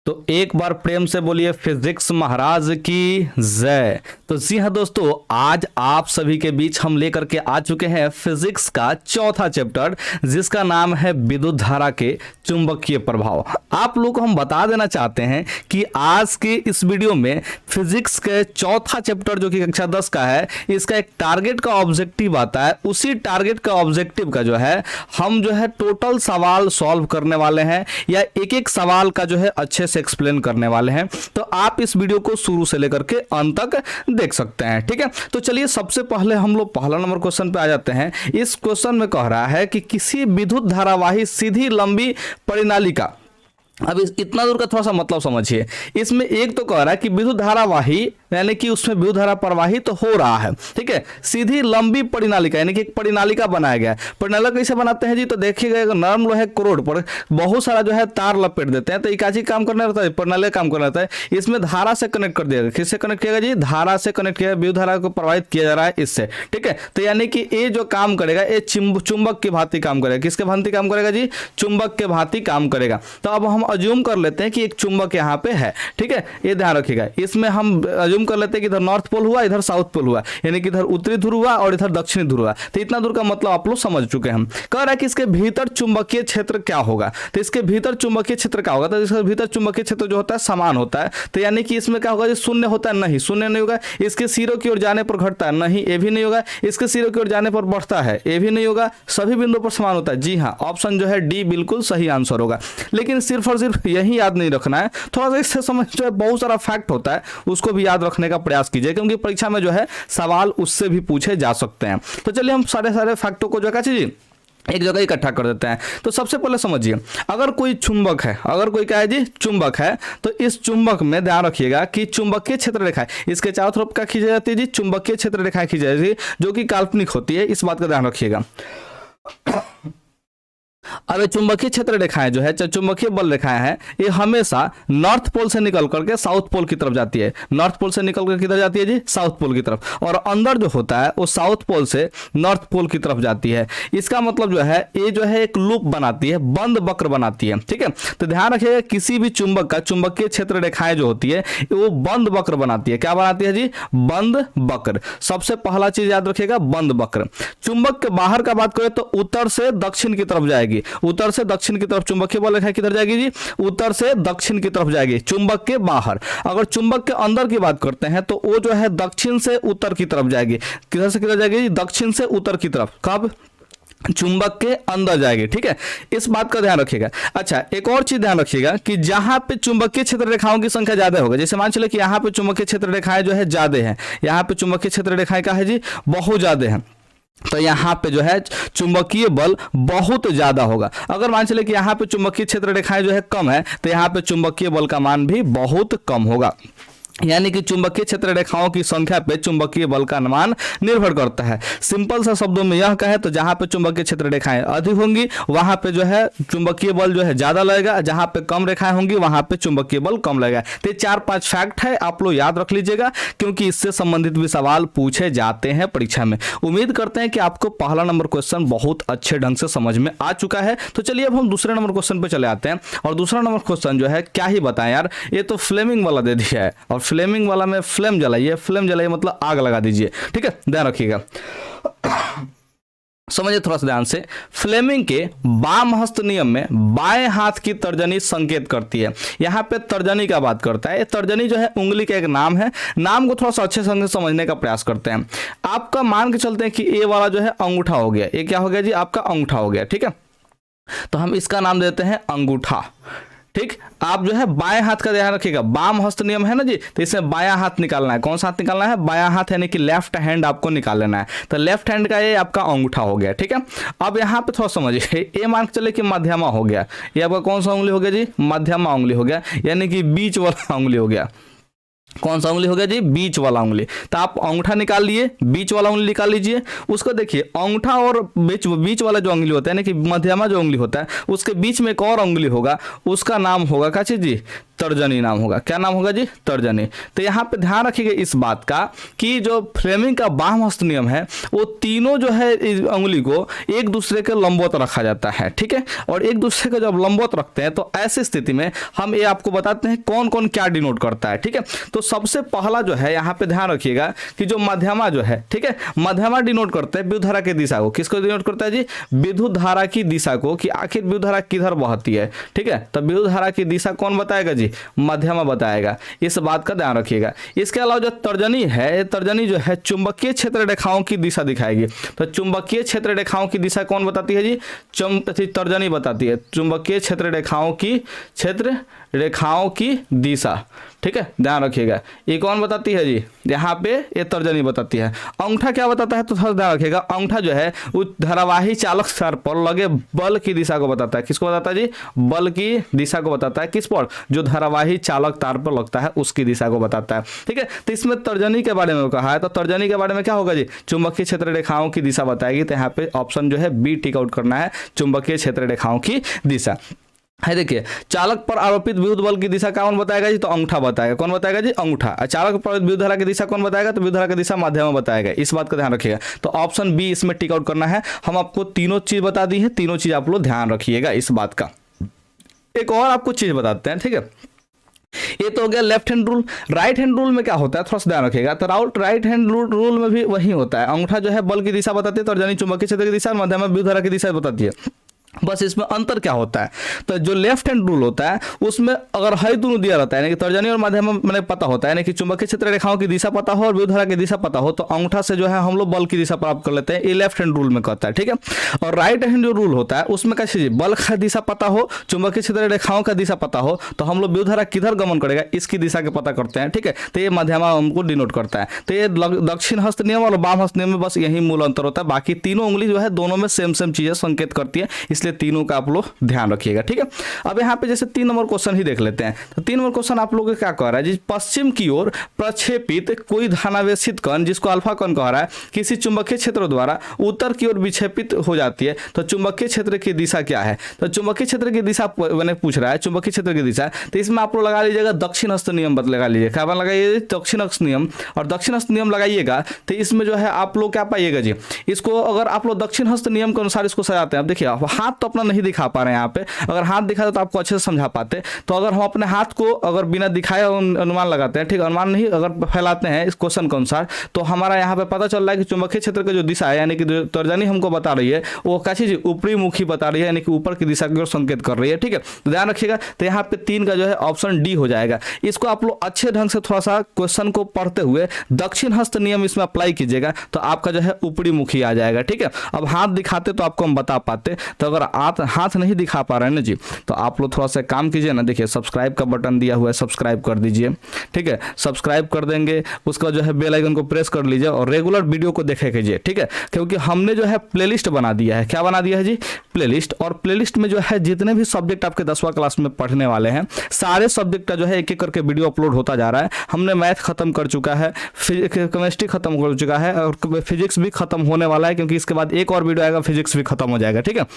तो एक बार प्रेम से बोलिए फिजिक्स महाराज की जय। तो जी हाँ दोस्तों, आज आप सभी के बीच हम लेकर के आ चुके हैं फिजिक्स का चौथा चैप्टर, जिसका नाम है विद्युत धारा के चुंबकीय प्रभाव। आप लोग को हम बता देना चाहते हैं कि आज के इस वीडियो में फिजिक्स के चौथा चैप्टर जो कि कक्षा 10 का है, इसका एक टारगेट का ऑब्जेक्टिव आता है। उसी टारगेट का ऑब्जेक्टिव का जो है हम जो है टोटल सवाल सॉल्व करने वाले हैं, या एक एक सवाल का जो है अच्छे से एक्सप्लेन करने वाले हैं। तो आप इस वीडियो को शुरू से लेकर के अंत तक देख सकते हैं, ठीक है। तो चलिए सबसे पहले हम लोग पहला नंबर क्वेश्चन पे आ जाते हैं। इस क्वेश्चन में कह रहा है कि किसी विद्युत धारावाही सीधी लंबी परिनालिका, अब इतना दूर का थोड़ा सा मतलब समझिए। इसमें एक तो कह रहा है कि विद्युत धारावाही यानी कि उसमें विद्युत धारा प्रवाहित तो हो रहा है, ठीक है। सीधी लंबी परिनालिका यानी कि एक परिनालिका बनाया गया है। परिनालिका कैसे बनाते हैं जी? तो देखिएगा, नरम लोहे कोरोड पर बहुत सारा जो है तार लपेट देते हैं, तो इकाची काम करना रहता है, परिनालिका काम करना रहता है। इसमें धारा से कनेक्ट कर दिया, किससे कनेक्ट किया जी? धारा से कनेक्ट किया, विद्युत धारा को प्रवाहित किया जा रहा है इससे, ठीक है। तो यानी कि ये जो काम करेगा ये चुंबक की भांति काम करेगा। किसके भांति काम करेगा जी? चुंबक के भांति काम करेगा। तो अब हम अज्यूम कर लेते हैं कि एक चुंबक यहाँ पे है, ठीक है। ये ध्यान रखिएगा, इसमें हम अज्यूम कर लेते हैं कि इधर नॉर्थ पोल हुआ, इधर साउथ पोल हुआ, यानी कि इधर उत्तरी ध्रुव हुआ और इधर दक्षिणी ध्रुव हुआ। तो इतना दूर का मतलब आप लोग समझ चुके हैं। हम कह रहा है कि इसके भीतर चुंबकीय क्षेत्र क्या होगा? तो इसके भीतर चुंबकीय क्षेत्र क्या होगा? तो इसके भीतर चुंबकीय क्षेत्र जो होता है समान होता है। तो यानी कि इसमें क्या होगा जी? शून्य होता है? नहीं, शून्य नहीं होगा। इसके सिरों की ओर जाने पर घटता है? नहीं, ये भी नहीं होगा। इसके सिरों की ओर जाने पर बढ़ता है? ये भी नहीं होगा। सभी बिंदुओं पर समान होता है? जी हाँ, ऑप्शन जो है डी बिल्कुल सही आंसर होगा। लेकिन सिर्फ और सिर्फ यही याद नहीं रखना है, थोड़ा सा इससे समझ जो है बहुत सारा फैक्ट होता है, उसको भी याद रखने का प्रयास कीजिए, क्योंकि परीक्षा में जो है सवाल उससे भी पूछे जा सकते हैं। तो चलिए हम सारे फैक्टों को जो है चीज एक जगह इकट्ठा कर देते हैं। तो सबसे पहले समझिए, अगर कोई चुंबक है, अगर कोई क्या है जी? चुंबक है, तो इस चुंबक में ध्यान रखिएगा कि चुंबकीय क्षेत्र रेखा इसके चारों तरफ क्या खींची जाती है जी? चुंबकीय क्षेत्र रेखा खींची जाती है, जो कि काल्पनिक होती है। इस बात का ध्यान रखिएगा। अब चुंबकीय क्षेत्र रेखाएं जो है, चुंबकीय बल रेखाएं हैं, ये हमेशा नॉर्थ पोल से निकल करके साउथ पोल की तरफ जाती है। नॉर्थ पोल से निकल कर किधर जाती है जी? साउथ पोल की तरफ। और अंदर जो होता है वो साउथ पोल से नॉर्थ पोल की तरफ जाती है। इसका मतलब जो है ये जो है एक लूप बनाती है, बंद वक्र बनाती है, ठीक है। तो ध्यान रखिएगा, किसी भी चुंबक का चुंबकीय क्षेत्र रेखाएं जो होती है वो बंद वक्र बनाती है। क्या बनाती है जी? बंद वक्र। सबसे पहला चीज याद रखिएगा, बंद वक्र। चुंबक के बाहर का बात करें तो उत्तर से दक्षिण की तरफ जाएगी, उत्तर से दक्षिण की तरफ चुंबकीय बल रेखा किधर जाएगी जी? उत्तर से दक्षिण की तरफ जाएगी, चुंबक के बाहर। अगर चुंबक के अंदर की बात करते हैं तो वो जो है दक्षिण से उत्तर की तरफ जाएगी। किधर से किधर जाएगी जी? दक्षिण से उत्तर की तरफ। कब? चुंबक के अंदर जाएगी, ठीक है। इस बात का ध्यान रखिएगा। अच्छा, एक और चीज ध्यान रखिएगा कि जहां पे चुंबकीय क्षेत्र रेखाओं की संख्या ज्यादा होगा, जैसे मान चले कि यहाँ पे चुंबकीय क्षेत्र रेखाएं जो है ज्यादा है, यहाँ पे चुंबकीय क्षेत्र रेखाएं क्या है जी? बहुत ज्यादा है, तो यहाँ पे जो है चुंबकीय बल बहुत ज्यादा होगा। अगर मान चले कि यहाँ पे चुंबकीय क्षेत्र रेखाएं जो है कम है, तो यहाँ पे चुंबकीय बल का मान भी बहुत कम होगा। यानी कि चुंबकीय क्षेत्र रेखाओं की संख्या पे चुंबकीय बल का मान निर्भर करता है। सिंपल सा शब्दों में यह कहे तो जहां पे चुंबकीय क्षेत्र रेखाएं अधिक होंगी वहां पे जो है चुंबकीय बल जो है ज्यादा लगेगा, जहां पे कम रेखाएं होंगी वहां पे चुंबकीय बल कम लगेगा। तो 4-5 फैक्ट है, आप लोग याद रख लीजिएगा, क्योंकि इससे संबंधित भी सवाल पूछे जाते हैं परीक्षा में। उम्मीद करते हैं कि आपको पहला नंबर क्वेश्चन बहुत अच्छे ढंग से समझ में आ चुका है। तो चलिए अब हम दूसरे नंबर क्वेश्चन पे चले आते हैं। और दूसरा नंबर क्वेश्चन जो है क्या ही बताएं यार, ये तो फ्लेमिंग वाला दे दिया है, और फ्लेमिंग वाला में फ्लेम जलाइए, फ्लेम जलाइए मतलब आग लगा दीजिए, ठीक है। ध्यान रखिएगा, समझिए थोड़ा सा ध्यान से। फ्लेमिंग के वाम हस्त नियम में बाएं हाथ की तर्जनी संकेत करती है। यहां पे तर्जनी का बात करता है। तर्जनी जो है उंगली का एक नाम है। नाम को थोड़ा सा अच्छे से समझने का प्रयास करते हैं। आपका मान के चलते हैं कि ये वाला जो है अंगूठा हो गया, ये क्या हो गया जी? आपका अंगूठा हो गया, ठीक है। तो हम इसका नाम देते हैं अंगूठा, ठीक। आप जो है बाएं हाथ का ध्यान रखिएगा, वाम हस्त नियम है ना जी, तो इसमें बायां हाथ निकालना है। कौन सा हाथ निकालना है? बायां हाथ, यानी कि लेफ्ट हैंड आपको निकाल लेना है। तो लेफ्ट हैंड का ये आपका अंगूठा हो गया, ठीक है। अब यहाँ पे थोड़ा समझिए, ये मान के चले कि मध्यमा हो गया, ये आपका कौन सा उंगली हो गया जी? मध्यमा उंगली हो गया, यानी कि बीच वाला उंगली हो गया। कौन सा उंगली हो गया जी? बीच वाला उंगली। तो आप अंगूठा निकाल लिए, बीच वाला उंगली निकाल लीजिए। उसको देखिए, अंगूठा और बीच वाला जो उंगली होता है, यानी कि मध्यमा जो उंगली होता है, उसके बीच में एक और उंगली होगा, उसका नाम होगा क्या चीज जी? तर्जनी नाम होगा। क्या नाम होगा जी? तर्जनी। तो यहाँ पे ध्यान रखिएगा इस बात का कि जो फ्लेमिंग का बाह्य हस्त नियम है वो तीनों जो है इस उंगली को एक दूसरे के लंबवत रखा जाता है, ठीक है। और एक दूसरे को जब लंबवत रखते हैं तो ऐसी स्थिति में हम ये आपको बताते हैं कौन कौन क्या डिनोट करता है, ठीक है। तो सबसे पहला जो है यहाँ पे ध्यान रखिएगा कि जो मध्यमा जो है, ठीक है, मध्यमा डिनोट करते हैं विद्युत धारा की दिशा को। किसको डिनोट करता है जी? विद्युत धारा की दिशा को, कि आखिर विद्युत धारा किधर बहती है, ठीक है। तो विद्युत धारा की दिशा कौन बताएगा जी? मध्यमा बताएगा। इस बात का ध्यान रखिएगा। इसके अलावा जो तर्जनी है, तर्जनी जो है चुंबकीय क्षेत्र रेखाओं की दिशा दिखाएगी। तो चुंबकीय क्षेत्र रेखाओं की दिशा कौन बताती है जी? तर्जनी बताती है चुंबकीय क्षेत्र रेखाओं की दिशा, ठीक है, ध्यान रखिएगा। ये कौन बताती है जी? यहाँ पे ये तर्जनी बताती है। अंगूठा क्या बताता है? तो थोड़ा ध्यान रखिएगा। अंगूठा जो है वो धारावाही चालक तार पर लगे बल की दिशा को बताता है। किसको बताता है जी? बल की दिशा को बताता है। किस पर? जो धारावाही चालक तार पर लगता है उसकी दिशा को बताता है, ठीक है। तो इसमें तर्जनी के बारे में कहा है, तो तर्जनी के बारे में क्या होगा जी? चुंबकीय क्षेत्र रेखाओं की दिशा बताएगी। तो यहाँ पे ऑप्शन जो है बी टिक आउट करना है, चुंबकीय क्षेत्र रेखाओं की दिशा है। देखिए, चालक पर आरोपित विद्युत बल की दिशा कौन बताएगा जी? तो अंगूठा बताएगा। कौन बताएगा जी? अंगूठा। चालक पर विद्युत धारा की दिशा कौन बताएगा? तो विद्युत धारा की दिशा मध्यमा बताएगा। इस बात का ध्यान रखिएगा। तो ऑप्शन बी इसमें टिक आउट करना है। हम आपको तीनों चीज बता दी है, तीनों चीज आप लोग ध्यान रखिएगा इस बात का। एक और आपको चीज बताते हैं, ठीक है। ये तो हो गया left hand rule. Right hand rule में क्या होता है थोड़ा सा ध्यान रखिएगा। तो राइट हैंड रूल में भी वही होता है। अंगूठा जो है बल की दिशा बताती है, तर्जनी चुंबकीय क्षेत्र की दिशा, मध्यमा विद्युत धारा की दिशा बताती है। बस इसमें अंतर क्या होता है? तो जो लेफ्ट हैंड रूल होता है उसमें अगर है दोनों दिया रहता है, यानी कि तर्जनी और मध्यमा मैंने पता होता है, यानी कि चुंबकीय क्षेत्र रेखाओं की दिशा पता हो और विद्युत धारा की दिशा पता हो, तो अंगूठा से जो है हम लोग बल की दिशा प्राप्त कर लेते हैं। ये लेफ्ट हैंड रूल में कहता है, ठीक है। और राइट हैंड जो रूल होता है उसमें क्या चीज? बल का दिशा पता हो, चुंबकीय क्षेत्र रेखाओं का दिशा पता हो, तो हम लोग विद्युत धारा किधर गमन करेगा इसकी दिशा के पता करते हैं, ठीक है। तो ये मध्यमा हमको डिनोट करता है। तो ये दक्षिण हस्त नियम और वाम हस्त नियम में बस यही मूल अंतर होता है। बाकी तीनों उंगली जो है दोनों में सेम चीजें संकेत करती है, इसलिए तीनों का आप लोग ध्यान रखिएगा, ठीक है। अब यहाँ पे जैसे 3 नंबर क्वेश्चन ही देख लेते हैं। तो 3 नंबर क्वेश्चन आप लोगों को क्या कह रहा है जी? पश्चिम की ओर प्रक्षेपित कोई धनावेशित कण, जिसको अल्फा कण कह रहा है, किसी चुंबकीय क्षेत्र द्वारा उत्तर की ओर विक्षेपित हो जाती है, तो चुंबकीय क्षेत्र की दिशा क्या है? तो चुंबकीय क्षेत्र की दिशा मैंने पूछ रहा है, चुंबकीय क्षेत्र की दिशा। तो इसमें आप लोग लगा लीजिएगा दक्षिण हस्त नियम लगा लीजिएगा। क्या लगाइए? दक्षिण हस्त नियम। और दक्षिण हस्त नियम लगाइएगा तो इसमें जो है आप लोग क्या पाइएगा जी? इसको अगर आप लोग दक्षिण हस्त नियम के अनुसार इसको सजाते हैं, अब देखिए हाथ तो अपना नहीं दिखा पा रहे हैं यहाँ पे, अगर हाथ दिखा तो आपको अच्छे से समझा पाते। तो अगर हम अपने हाथ को अगर बिना दिखाए अनुमान लगाते हैं, ठीक, अनुमान नहीं अगर फैलाते हैं इस क्वेश्चन के अनुसार, तो हमारा यहाँ पे पता चल रहा है कि चुंबकीय क्षेत्र की जो दिशा है, यानी कि जो तर्जनी हमको बता रही है वो क्या चीज? ऊपरी मुखी बता रही है, यानी कि ऊपर की दिशा की ओर संकेत कर रही है, ठीक है। तो ध्यान रखिएगा। तो यहाँ पे 3 का जो है ऑप्शन डी हो जाएगा। इसको आप लोग अच्छे ढंग से थोड़ा सा क्वेश्चन को पढ़ते हुए दक्षिण हस्त नियम इसमें अप्लाई कीजिएगा, तो आपका जो है ऊपरी मुखी आ जाएगा, ठीक है। अब हाथ दिखाते तो आपको हम बता पाते, तो अगर हाथ नहीं दिखा पा रहे हैं ना जी, तो आप लोग थोड़ा सा काम कीजिए ना। देखिए सब्सक्राइब का बटन दिया हुआ है, सब्सक्राइब कर दीजिए, ठीक है। सब्सक्राइब कर देंगे, उसका जो है बेल आइकन को प्रेस कर लीजिए और रेगुलर वीडियो को देखे कीजिए, ठीक है। क्योंकि हमने जो है प्लेलिस्ट बना दिया है। क्या बना दिया है जी? प्लेलिस्ट। और प्लेलिस्ट में जो है जितने भी सब्जेक्ट आपके 10वां क्लास में पढ़ने वाले हैं, सारे सब्जेक्ट का जो है एक एक करके वीडियो अपलोड होता जा रहा है। हमने मैथ खत्म कर चुका है, केमिस्ट्री खत्म कर चुका है और फिजिक्स भी खत्म होने वाला है, क्योंकि इसके बाद एक और वीडियो आएगा, फिजिक्स भी खत्म हो जाएगा, ठीक है।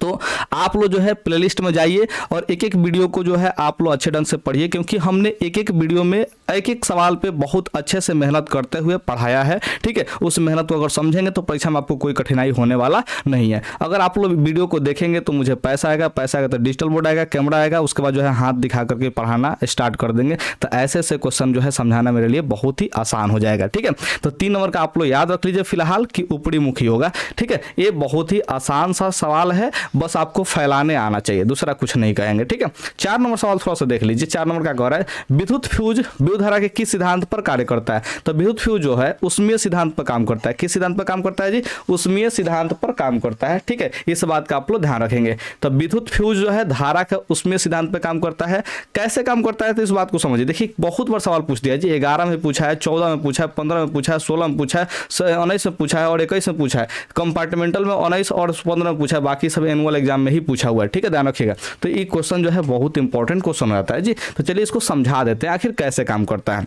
तो आप लोग जो है प्लेलिस्ट में जाइए और एक एक वीडियो को जो है आप लोग अच्छे ढंग से पढ़िए, क्योंकि हमने एक एक वीडियो में एक एक सवाल पे बहुत अच्छे से मेहनत करते हुए पढ़ाया है, ठीक है। उस मेहनत को अगर समझेंगे तो परीक्षा में आपको कोई कठिनाई होने वाला नहीं है। अगर आप लोग वीडियो को देखेंगे तो मुझे पैसा आएगा तो डिजिटल बोर्ड आएगा, कैमरा आएगा, उसके बाद जो है हाथ दिखा करके पढ़ाना स्टार्ट कर देंगे, तो ऐसे ऐसे क्वेश्चन जो है समझाना मेरे लिए बहुत ही आसान हो जाएगा, ठीक है। तो 3 नंबर का आप लोग याद रख लीजिए फिलहाल कि ऊपरी मुखी होगा, ठीक है। ये बहुत ही आसान सा सवाल है, बस आपको फैलाने आना चाहिए, दूसरा कुछ नहीं कहेंगे, ठीक है। 4 नंबर सवाल थोड़ा सा देख लीजिए। 4 नंबर का कह रहा है विद्युत फ्यूज विद्युत धारा के किस सिद्धांत पर कार्य करता है? तो विद्युत फ्यूज जो है उष्मीय सिद्धांत पर काम करता है। किस सिद्धांत पर काम करता है जी? उष्मीय सिद्धांत पर काम करता है, ठीक है। इस बात का आप लोग ध्यान रखेंगे। तो विद्युत फ्यूज जो है धारा का उष्मीय सिद्धांत पर काम करता है। कैसे काम करता है तो इस बात को समझिए। देखिए बहुत बार सवाल पूछ दिया जी, 11 में पूछा है, 14 में पूछा है, 15 में पूछा है, 16 में पूछा है, 19 में पूछा है और 21 में पूछा है। कंपार्टमेंटल में 19 और 15 में पूछा है, बाकी सब एनुअल एग्जाम में ही पूछा हुआ है, ठीक है, ध्यान रखिएगा। तो ये क्वेश्चन जो है बहुत इंपॉर्टेंट क्वेश्चन रहता है जी। तो चलिए इसको समझा देते हैं आखिर कैसे काम करता है।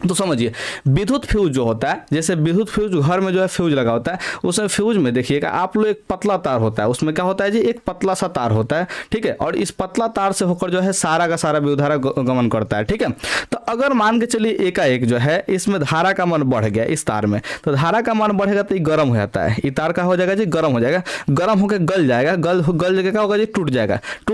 तो समझिए विद्युत फ्यूज जो होता है, जैसे विद्युत फ्यूज घर में जो है फ्यूज लगा होता है, उसमें फ्यूज में देखिएगा आप लोग एक पतला तार होता है, उसमें क्या होता है जी, एक पतला सा तार होता है, ठीक है, और इस पतला तार से होकर जो है सारा का सारा विद्युत धारा गमन करता है, ठीक है। तो अगर मान के चलिए एकाएक जो है इसमें धारा का मान बढ़ गया इस तार में, तो धारा का मान बढ़ेगा तो ये गर्म हो जाता है, ये तार का हो जाएगा जी गर्म हो जाएगा, गर्म होकर गल जाएगा, गल जगह क्या होगा जी, टूट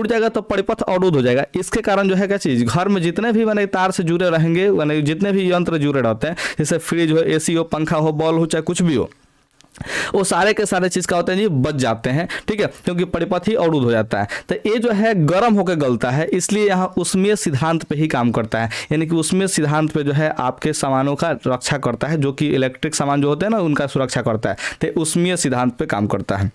जाएगा तो परिपथ अवरुद्ध हो जाएगा। इसके कारण जो है क्या चीज, घर में जितने भी मैंने तार से जुड़े रहेंगे, मैंने जितने भी यंत्र जुड़े रहते हैं, जैसे फ्रिज हो, एसी हो, पंखा हो, बॉल हो, चाहे कुछ भी हो, वो सारे के सारे चीज का होते हैं जी बच जाते हैं, ठीक है, क्योंकि परिपथ ही अवरुद्ध हो जाता है। तो ये जो है गर्म होकर गलता है, इसलिए यहाँ उष्मीय सिद्धांत पे ही काम करता है, यानी कि उष्मीय सिद्धांत पे जो है आपके सामानों का रक्षा करता है, जो कि इलेक्ट्रिक सामान जो होते हैं ना उनका सुरक्षा करता है, तो उष्मीय सिद्धांत पे काम करता है।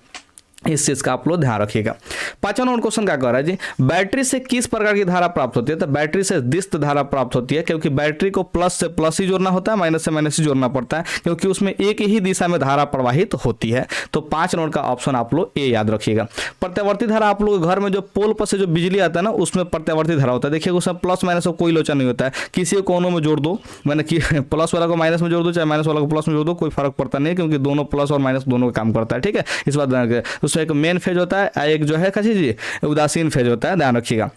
इस चीज का आप लोग ध्यान रखिएगा। 5वां नंबर क्वेश्चन क्या कह रहा है जी, बैटरी से किस प्रकार की धारा प्राप्त होती है, तो बैटरी से दिष्ट धारा प्राप्त होती है, क्योंकि बैटरी को प्लस से प्लस ही जोड़ना होता है, माइनस से माइनस ही जोड़ना पड़ता है, क्योंकि उसमें एक ही दिशा में धारा प्रवाहित होती है। तो 5 नंबर का ऑप्शन आप लोग ए याद रखिएगा। प्रत्यावर्ती धारा आप लोग घर में जो पोल पर से जो बिजली आता है ना, उसमें प्रत्यावर्ती धारा होता है, देखिए उसमें प्लस माइनस का कोई लोचा नहीं होता है, किसी कोनों में जोड़ दो, मैंने कि प्लस वाला को माइनस में जोड़ दो, चाहे माइनस वाला को प्लस में जोड़ दो, कोई फर्क पड़ता नहीं, क्योंकि दोनों प्लस और माइनस दोनों का काम करता है, ठीक है। इस बात उसमें एक मेन फेज होता है, एक जो है कची जी उदासीन फेज होता है, ध्यान रखिएगा।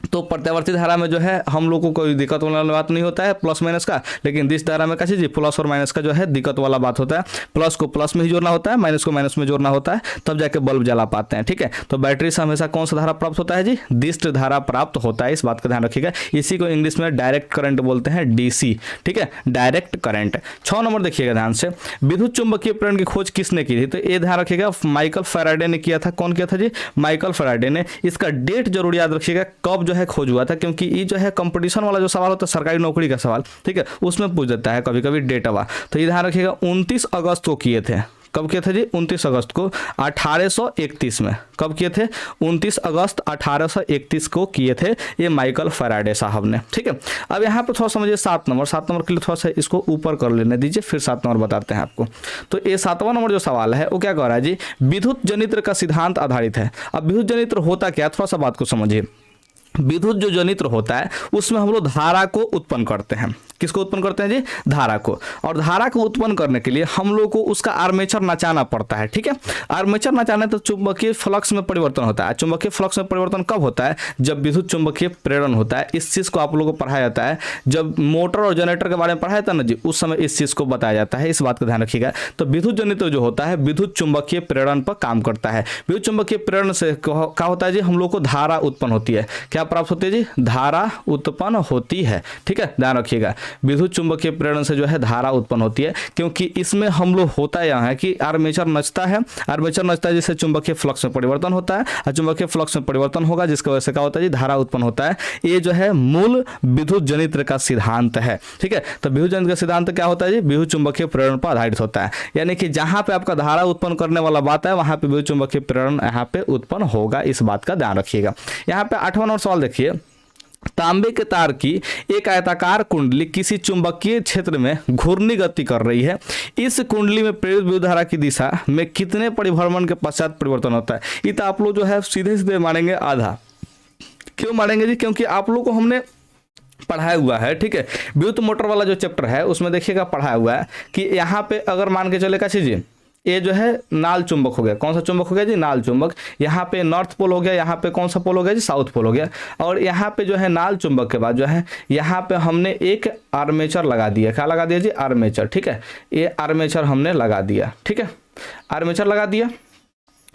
तो प्रत्यावर्ती धारा में जो है हम लोग को कोई दिक्कत वाला बात नहीं होता है प्लस माइनस का, लेकिन दिस धारा में कैसे जी प्लस और माइनस का जो है दिक्कत वाला बात होता है, प्लस को प्लस में ही जोड़ना होता है, माइनस को माइनस में जोड़ना होता है, तब जाके बल्ब जला पाते हैं, ठीक है। तो बैटरी से हमेशा कौन सा धारा प्राप्त होता है जी, दिष्ट धारा प्राप्त होता है, इस बात का ध्यान रखिएगा। इसी को इंग्लिश में डायरेक्ट करंट बोलते हैं, डीसी, ठीक है, डायरेक्ट करंट। 6 नंबर देखिएगा ध्यान से, विद्युत चुंबकीय प्रेरण की खोज किसने की थी, तो ये ध्यान रखिएगा माइकल फैराडे ने किया था। कौन किया था जी, माइकल फैराडे ने। इसका डेट जरूर याद रखिएगा कब जो है खोज हुआ था, क्योंकि ये जो है कंपटीशन वाला जो सवाल होता है सरकारी नौकरी का सवाल, ठीक है, उसमें पूछ देता है कभी कभी डेट हुआ। तो ये ध्यान रखिएगा 29 अगस्त को किए थे। कब किए थे जी, 29 अगस्त को 1831 में। कब किए थे, 29 अगस्त 1831 को किए थे ये माइकल फैराडे साहब ने, ठीक है। अब यहाँ पे थोड़ा समझिए 7 नंबर के लिए थोड़ा सा इसको ऊपर कर लेने दीजिए, फिर 7 नंबर बताते हैं आपको। तो ये 7वां नंबर जो सवाल है वो क्या कह रहा है जी, विद्युत जनित्र का सिद्धांत आधारित है। अब विद्युत जनित्र होता क्या, थोड़ा सा बात को समझिए। विद्युत जो जनित्र होता है उसमें हम लोग धारा को उत्पन्न करते हैं। किसको उत्पन्न करते हैं जी, धारा को। और धारा को उत्पन्न करने के लिए हम लोग को उसका आर्मेचर नचाना पड़ता है, ठीक है। आर्मेचर नचाने तो चुंबकीय फ्लक्स में परिवर्तन होता है। चुंबकीय फ्लक्स में परिवर्तन कब होता है, जब विद्युत चुंबकीय प्रेरण होता है। इस चीज को आप लोगों को पढ़ाया जाता है, जब मोटर और जनरेटर के बारे में पढ़ाया था ना जी, उस समय इस चीज को बताया जाता है, इस बात का ध्यान रखिएगा। तो विद्युत जनित्र जो होता है विद्युत चुंबकीय प्रेरण पर काम करता है। विद्युत चुंबकीय प्रेरण से क्या होता है जी, हम लोग को धारा उत्पन्न होती है। क्या प्राप्त होती है जी, धारा उत्पन्न होती है, ठीक है, ध्यान रखिएगा। विद्युत चुंबकीय प्रेरण से जो है धारा उत्पन्न होती है, क्योंकि इसमें हम लोग होता यहाँ है कि आर्मेचर नचता है, जिससे चुंबकीय फ्लक्स में परिवर्तन होता है, और चुंबकीय फ्लक्स में परिवर्तन होगा जिसकी वजह से क्या होता है जी, धारा उत्पन्न होता है। ये जो है मूल विद्युत जनित्र का सिद्धांत है, ठीक है। तो विद्युत जनित्र का सिद्धांत क्या होता है जी, विद्युत चुंबकीय प्रेरण पर आधारित होता है, यानी कि जहां पे आपका धारा उत्पन्न करने वाला बात है वहां पे विद्युत चुंबकीय प्रेरण यहाँ पे उत्पन्न होगा, इस बात का ध्यान रखिएगा। यहाँ पे 8वां नंबर सवाल देखिए, तांबे के तार की एक आयताकार कुंडली किसी चुंबकीय क्षेत्र में घूर्णी गति कर रही है। इस कुंडली में प्रेरित विद्युत धारा की दिशा में कितने परिभ्रमण के पश्चात परिवर्तन होता है। ये तो आप लोग जो है सीधे सीधे मानेंगे आधा। क्यों मानेंगे जी, क्योंकि आप लोग को हमने पढ़ाया हुआ है, ठीक है। विद्युत मोटर वाला जो चैप्टर है उसमें देखिएगा पढ़ाया हुआ है कि यहाँ पे अगर मान के चले का चीज़, ये जो है नाल चुंबक हो गया। कौन सा चुंबक हो गया जी, नाल चुंबक। यहाँ पे नॉर्थ पोल हो गया, यहाँ पे कौन सा पोल हो गया जी, साउथ पोल हो गया। और यहाँ पे जो है नाल चुंबक के बाद जो है यहाँ पे हमने एक आर्मेचर लगा दिया। क्या लगा दिया जी, आर्मेचर, ठीक है। ये आर्मेचर हमने लगा दिया, ठीक है, आर्मेचर लगा दिया।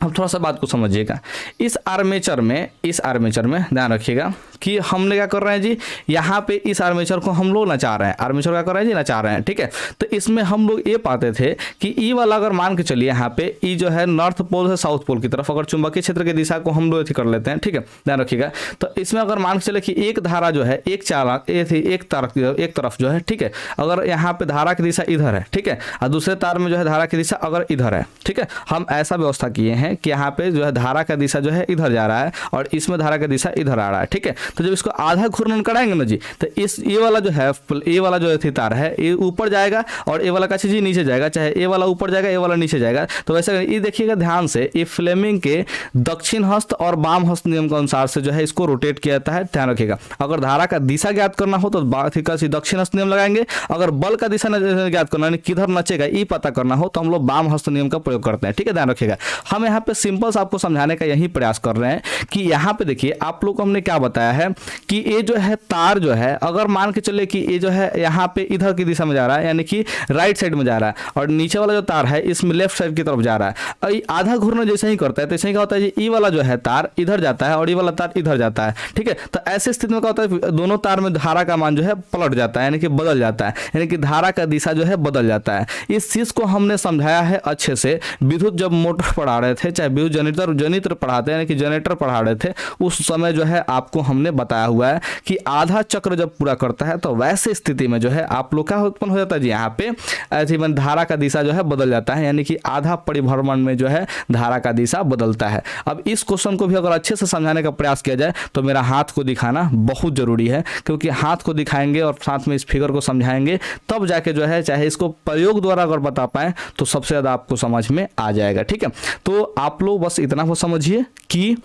अब थोड़ा सा बात को समझिएगा, इस आर्मेचर में ध्यान रखिएगा कि हमने क्या कर रहे हैं जी, यहाँ पे इस आर्मेचर को हम लोग नचा रहे हैं। आर्मेचर क्या कर रहे हैं जी, नचा रहे हैं, ठीक है। तो इसमें हम लोग ये पाते थे कि ई वाला अगर मान के चलिए यहाँ पे ई जो है नॉर्थ पोल से साउथ पोल की तरफ अगर चुंबकीय क्षेत्र की दिशा को हम लोग ऐसे कर लेते हैं, ठीक है, ध्यान रखिएगा। तो इसमें अगर मान के चले कि एक धारा जो है एक चालक एक तरफ जो है, ठीक है, अगर यहाँ पे धारा की दिशा इधर है, ठीक है, और दूसरे तार में जो है धारा की दिशा अगर इधर है, ठीक है, हम ऐसा व्यवस्था किए हैं कि यहाँ पे जो है धारा का दिशा जो है इधर जा रहा है और इसमें धारा का दिशा इधर आ रहा है, ठीक है। तो जब इसको आधा घूर्णन कराएंगे ना जी, तो इस ये वाला जो है, ए वाला जो है तार है, ये ऊपर जाएगा और ए वाला का चीज नीचे जाएगा, चाहे ए वाला ऊपर जाएगा ए वाला नीचे जाएगा। तो वैसे ये देखिएगा ध्यान से, ये फ्लेमिंग के दक्षिण हस्त और वाम हस्त नियम के अनुसार से जो है इसको रोटेट किया जाता है, ध्यान रखिएगा। अगर धारा का दिशा ज्ञात करना हो तो दक्षिण हस्त नियम लगाएंगे, अगर बल का दिशा ज्ञात करना है किधर नचेगा ये पता करना हो तो हम लोग वाम हस्त नियम का प्रयोग करते हैं, ठीक है, ध्यान रखिएगा। हम यहाँ पे सिंपल आपको समझाने का यही प्रयास कर रहे हैं कि यहाँ पे देखिए आप लोग को हमने क्या बताया है कि ये जो है तार जो है, अगर मान के चले कि ये जो है यहाँ पे इधर की दिशा में जा रहा है, यानी कि राइट साइड में जा रहा है, और नीचे वाला जो तार है इसमें लेफ्ट साइड की तरफ जा रहा है। और आधा घूर्णन जैसे ही करता है तो ऐसे ही क्या होता है, ये वाला जो है तार इधर जाता है और ये वाला तार इधर जाता है, ठीक है। तो ऐसे स्थिति में क्या होता है, दोनों तार में धारा का मान जो है पलट जाता है, यानी कि बदल जाता है, यानी कि धारा का दिशा जो है बदल जाता है। इस चीज को हमने समझाया है अच्छे से, विद्युत जब मोटर पढ़ा रहे थे, चाहे विद्युत जनित्र पढ़ाते हैं, यानी कि जनरेटर पढ़ा रहे थे, उस समय जो है आपको हमने बताया हुआ है कि आधा चक्र जब पूरा करता है तो वैसे स्थिति में जो है आप लोग का उत्पन्न हो जाता है जी, यहाँ पे ऐसे धारा का दिशा जो है बदल जाता है, यानी कि आधा परिभ्रमण में जो है धारा का दिशा बदलता है। अब इस क्वेश्चन को भी अगर अच्छे से समझाने का प्रयास किया जाए तो मेरा हाथ को दिखाना बहुत जरूरी है, क्योंकि हाथ को दिखाएंगे और साथ में इस फिगर को समझाएंगे तब जाके जो है, चाहे इसको प्रयोग द्वारा अगर बता पाए तो सबसे ज्यादा आपको समझ में आ जाएगा, ठीक है। तो आप लोग बस इतना वो समझिए कि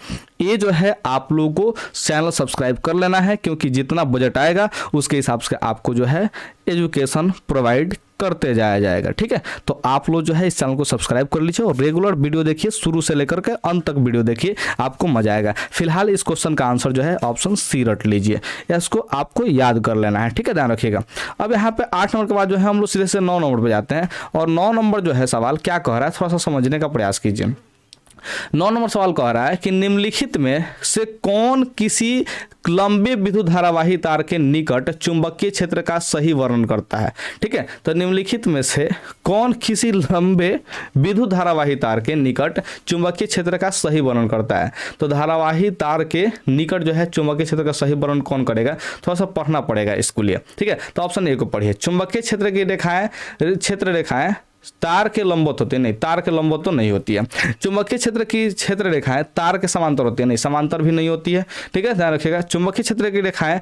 ये जो है आप लोगों को चैनल सब्सक्राइब कर लेना है, क्योंकि जितना बजट आएगा उसके हिसाब से आपको जो है एजुकेशन प्रोवाइड करते जाया जाएगा, ठीक है। तो आप लोग जो है इस चैनल को सब्सक्राइब कर लीजिए और रेगुलर वीडियो देखिए, शुरू से लेकर के अंत तक वीडियो देखिए, आपको मजा आएगा। फिलहाल इस क्वेश्चन का आंसर जो है ऑप्शन सी रट लीजिए, या इसको आपको याद कर लेना है, ठीक है, ध्यान रखिएगा। अब यहाँ पे 8 नंबर के बाद जो है हम लोग सीधे से 9 नंबर पे जाते हैं, और 9 नंबर जो है सवाल क्या कह रहा है थोड़ा सा समझने का प्रयास कीजिए। 9 नंबर सवाल कह रहा है कि निम्नलिखित में से कौन किसी लंबे विद्युत धारावाही तार के निकट चुंबकीय क्षेत्र का सही वर्णन करता है, ठीक है। तो निम्नलिखित में से कौन किसी लंबे विद्युत धारावाही तार के निकट चुंबकीय क्षेत्र का सही वर्णन करता है। तो धारावाही तार के निकट जो है चुंबकीय क्षेत्र का सही वर्णन कौन करेगा, थोड़ा सा पढ़ना पड़ेगा इसके लिए, ठीक है। तो ऑप्शन ए को पढ़िए, चुंबकीय क्षेत्र की रेखाएं, क्षेत्र रेखाएं तार के लंबवत होती है, नहीं तार के लंबवत तो नहीं होती है। चुंबकीय क्षेत्र की क्षेत्र रेखाएं तार के समांतर होती है, नहीं समांतर भी नहीं होती है, ठीक है, ध्यान रखिएगा। चुंबकीय क्षेत्र की रेखाएं,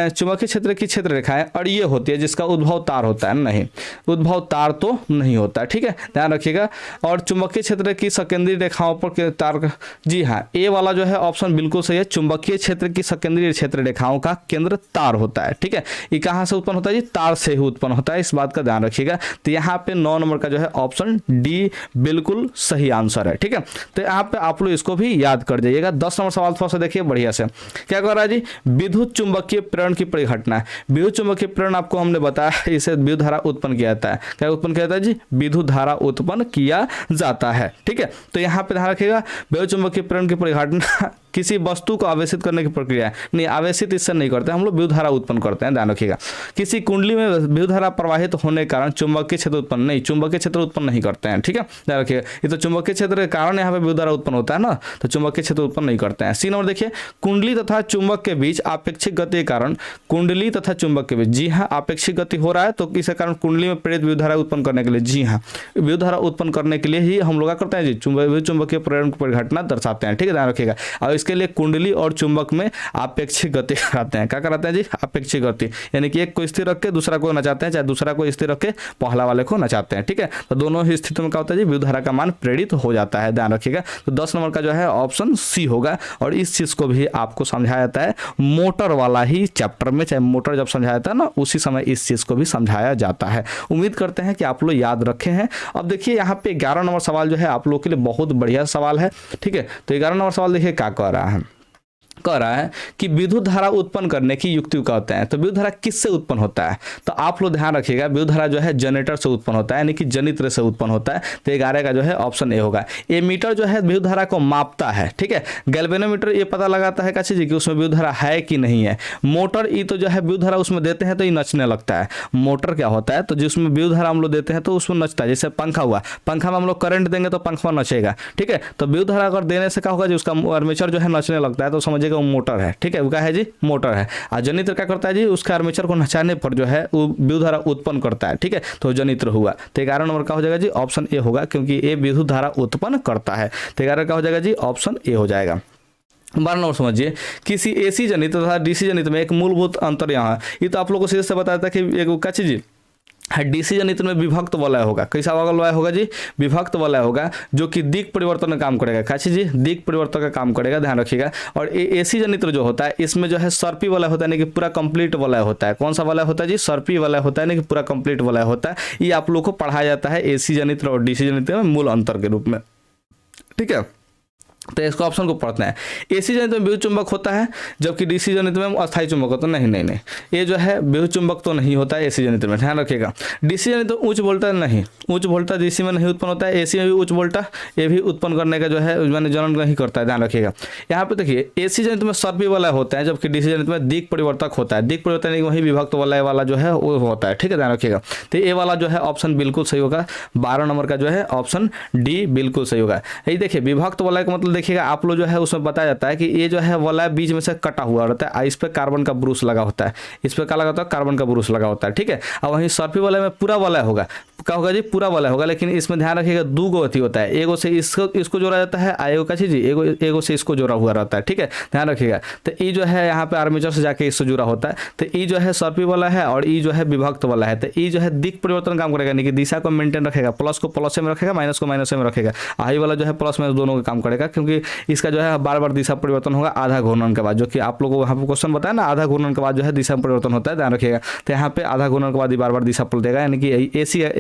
चुंबकीय क्षेत्र की क्षेत्र रेखाएं अड़ीय होती है, जिसका उद्भव तार होता है, नहीं उद्भव तार तो नहीं होता है, ठीक है, ध्यान रखिएगा। और चुंबकीय क्षेत्र की सकेंद्रीय रेखाओं पर तार, जी हाँ, ए वाला जो है ऑप्शन बिल्कुल सही है, चुंबकीय क्षेत्र की सकेंद्रीय क्षेत्र रेखाओं का केंद्र तार होता है, ठीक है। ये कहाँ से उत्पन्न होता है जी, तार से ही उत्पन्न होता है, इस बात का ध्यान रखिएगा। तो यहाँ पे 9 नंबर का जो है ऑप्शन डी बिल्कुल सही आंसर है, ठीक है। तो यहाँ पे आप लोग इसको भी याद कर जाइएगा। 10 नंबर सवाल थोड़ा सा देखिए बढ़िया से, क्या कह रहा है जी, विद्युत चुंबकीय प्रेरण की परिघटना है। विद्युत चुंबकीय प्रेरण आपको हमने बताया, इसे विद्युत धारा उत्पन्न किया जाता है, क्या उत्पन्न किया जाता है जी, विद्युत धारा उत्पन्न किया जाता है, ठीक है। तो यहाँ पे ध्यान रखिएगा, विद्युत चुंबकीय प्रेरण की परिघटना किसी वस्तु को आवेशित करने की प्रक्रिया है, नहीं आवेशित इससे नहीं करते हम लोग, विद्युत धारा उत्पन्न करते हैं, ध्यान रखिएगा। किसी कुंडली में विद्युत धारा प्रवाहित होने के कारण चुंबकीय क्षेत्र उत्पन्न, नहीं चुंबकीय क्षेत्र उत्पन्न नहीं करते हैं, ठीक है, ध्यान रखिएगा। ये तो चुंबकीय क्षेत्र के कारण यहाँ पे विद्युत धारा उत्पन्न होता है ना, तो चुंबकीय क्षेत्र उत्पन्न नहीं करते हैं। सी नंबर देखिए, कुंडली तथा चुंबक के बीच आपेक्षिक गति के कारण, कुंडली तथा चुंबक के बीच, जी हाँ आपेक्षिक गति हो रहा है, तो इस कारण कुंडली में प्रेरित विद्युत धारा उत्पन्न करने के लिए, जी हाँ विद्युत धारा उत्पन्न करने के लिए ही हम लोग क्या करते हैं जी, चुंबकीय प्रेरण की परिघटना दर्शाते हैं, ठीक है, ध्यान रखिएगा। और इसके लिए कुंडली और चुंबक में आपेक्षिक गति कराते हैं, क्या कराते हैं जी, आपेक्षिक गति, यानी कि एक को स्थिर रख के दूसरा को नचाते हैं, चाहे दूसरा को स्थिर रख के पहला वाले को नचाते हैं, ठीक है। तो दोनों ही स्थितियों में क्या होता है जी, विद्युत धारा का मान प्रेरित हो जाता है, ध्यान रखिएगा। तो 10 नंबर का जो है ऑप्शन सी होगा। और इस चीज को भी आपको समझाया जाता है मोटर वाला ही चैप्टर में, चाहे मोटर जब समझाया जाता है ना उसी समय इस चीज को भी समझाया जाता है। उम्मीद करते हैं कि आप लोग याद रखे हैं। अब देखिए यहाँ पे 11 नंबर सवाल जो है आप लोग के लिए बहुत बढ़िया सवाल है, ठीक है। तो 11 नंबर सवाल देखिए क्या कह रहा है, कह रहा है कि विद्युत धारा उत्पन्न करने की युक्ति क्या होता है। तो विद्युत धारा किससे उत्पन्न होता है, तो आप लोग ध्यान रखिएगा, विद्युत धारा जो है जनरेटर से उत्पन्न होता है, यानी कि जनित्र से उत्पन्न होता है। तो 11 का जो है ऑप्शन ए होगा। एमीटर जो है विद्युत धारा को मापता है, ठीक है। गैल्वेनोमीटर ये पता लगाता है कैसे जी कि उसमें विद्युत धारा है कि नहीं है। मोटर ये तो जो है विद्युत धारा उसमें देते हैं तो ये नचने लगता है। मोटर क्या होता है, तो जिसमें विद्युत धारा हम लोग देते हैं तो उसमें नचता है, जैसे पंखा हुआ, पंखा में हम लोग करंट देंगे तो पंखा नचेगा, ठीक है। तो विद्युत धारा अगर देने से क्या होगा जी, उसका आर्मेचर जो है नचने लगता है, तो समझिएगा वो मोटर है, ठीक है, वो क्या है जी, मोटर है। और जनित्र क्या करता है जी, उसका आर्मेचर को नचाने पर जो है वो विद्युत धारा उत्पन्न करता है, ठीक है, तो जनित्र हुआ। तो 11 नंबर का हो जाएगा जी ऑप्शन ए होगा, क्योंकि ये विद्युत धारा उत्पन्न करता है। तो 11 का हो जाएगा जी ऑप्शन ए हो जाएगा। 12 नंबर समझिए, किसी एसी जनित तथा डीसी जनित में एक मूलभूत अंतर यहाँ है। ये तो आप लोगों को सीधे से बताया था कि एक क्या चीज़ है, डीसी जनित में विभक्त वलय होगा। कैसा वलय होगा जी? विभक्त वलय होगा, जो कि दिक् परिवर्तन का काम करेगा। क्या चीज जी? दिक् परिवर्तन का काम करेगा, ध्यान रखिएगा। और एसी जनित जो होता है इसमें जो है सर्पी वलय होता है, यानी कि पूरा कंप्लीट वलय होता है। कौन सा वलय होता है जी? सर्पी वलय होता है, यानी कि पूरा कंप्लीट वलय होता है। ये आप लोग को पढ़ाया जाता है एसी जनित और डीसी जनित में मूल अंतर के रूप में, ठीक है। तो इसका ऑप्शन को पढ़ते हैं। एसी जनित में विद्युत चुंबक होता है, जबकि डीसी जनित में अस्थायी चुंबक होता है। नहीं, ये जो है विद्युत चुंबक तो नहीं होता है एसी जनित में, ध्यान रखिएगा। डीसी जनित उच्च वोल्टेज नहीं, उच्च वोल्टेज डीसी में नहीं उत्पन्न होता है। एसी में भी उच्च वोल्टेज ये भी उत्पन्न करने का जो है मैंने जनन नहीं करता है, ध्यान रखिएगा। यहाँ पे देखिए एसी जनित में सर्पी वलय होता है, जबकि डीसी जनित में दिक् परिवर्तक होता है। दिक् परिवर्तन वही विभक्त वलय वाला जो है वो होता है, ठीक है, ध्यान रखिएगा। तो ये वाला जो है ऑप्शन बिल्कुल सही होगा, 12 नंबर का जो है ऑप्शन डी बिल्कुल सही होगा। यही देखिए विभक्त वलय का मतलब देखिएगा आप लोग जो है उसमें बताया जाता है कि ये जो है वलय बीच में से कटा हुआ रहता है, इस पे कार्बन का ब्रूस लगा होता है, इस पे क्या लगा होता है? कार्बन का ब्रूस लगा होता है, ठीक है। और वहीं सर्पी वलय में पूरा वलय होगा, क्या होगा जी? पूरा वलय होगा, लेकिन इसमें ध्यान रखिएगा दो गो अथी होता है, एगो से इसको जोड़ा जाता है, एगो का चीज एगो से इसको जोड़ा हुआ रहता है, ठीक है, ध्यान रखिएगा। तो ये जो है यहाँ पे आर्मेचर से जाके इससे जुड़ा होता है, तो ये जो है सर्पी वलय है और ये जो है विभक्त वलय है। तो ये जो है दिक् परिवर्तन काम करेगा, यानी कि दिशा को मेंटेन रखेगा, प्लस को प्लस में रखेगा, माइनस को माइनस में रखेगा। आई वाला जो है प्लस माइनस दोनों का काम करेगा, क्योंकि इसका जो है बार बार दिशा परिवर्तन होगा आधा घूर्णन के बाद, जो कि आप लोगों को वहाँ पे क्वेश्चन बताया ना, आधा घूर्णन के बाद जो है दिशा परिवर्तन होता है, ध्यान रखिएगा। तो यहाँ पे आधा घूर्णन के बाद बार बार दिशा पलटेगा, यानी कि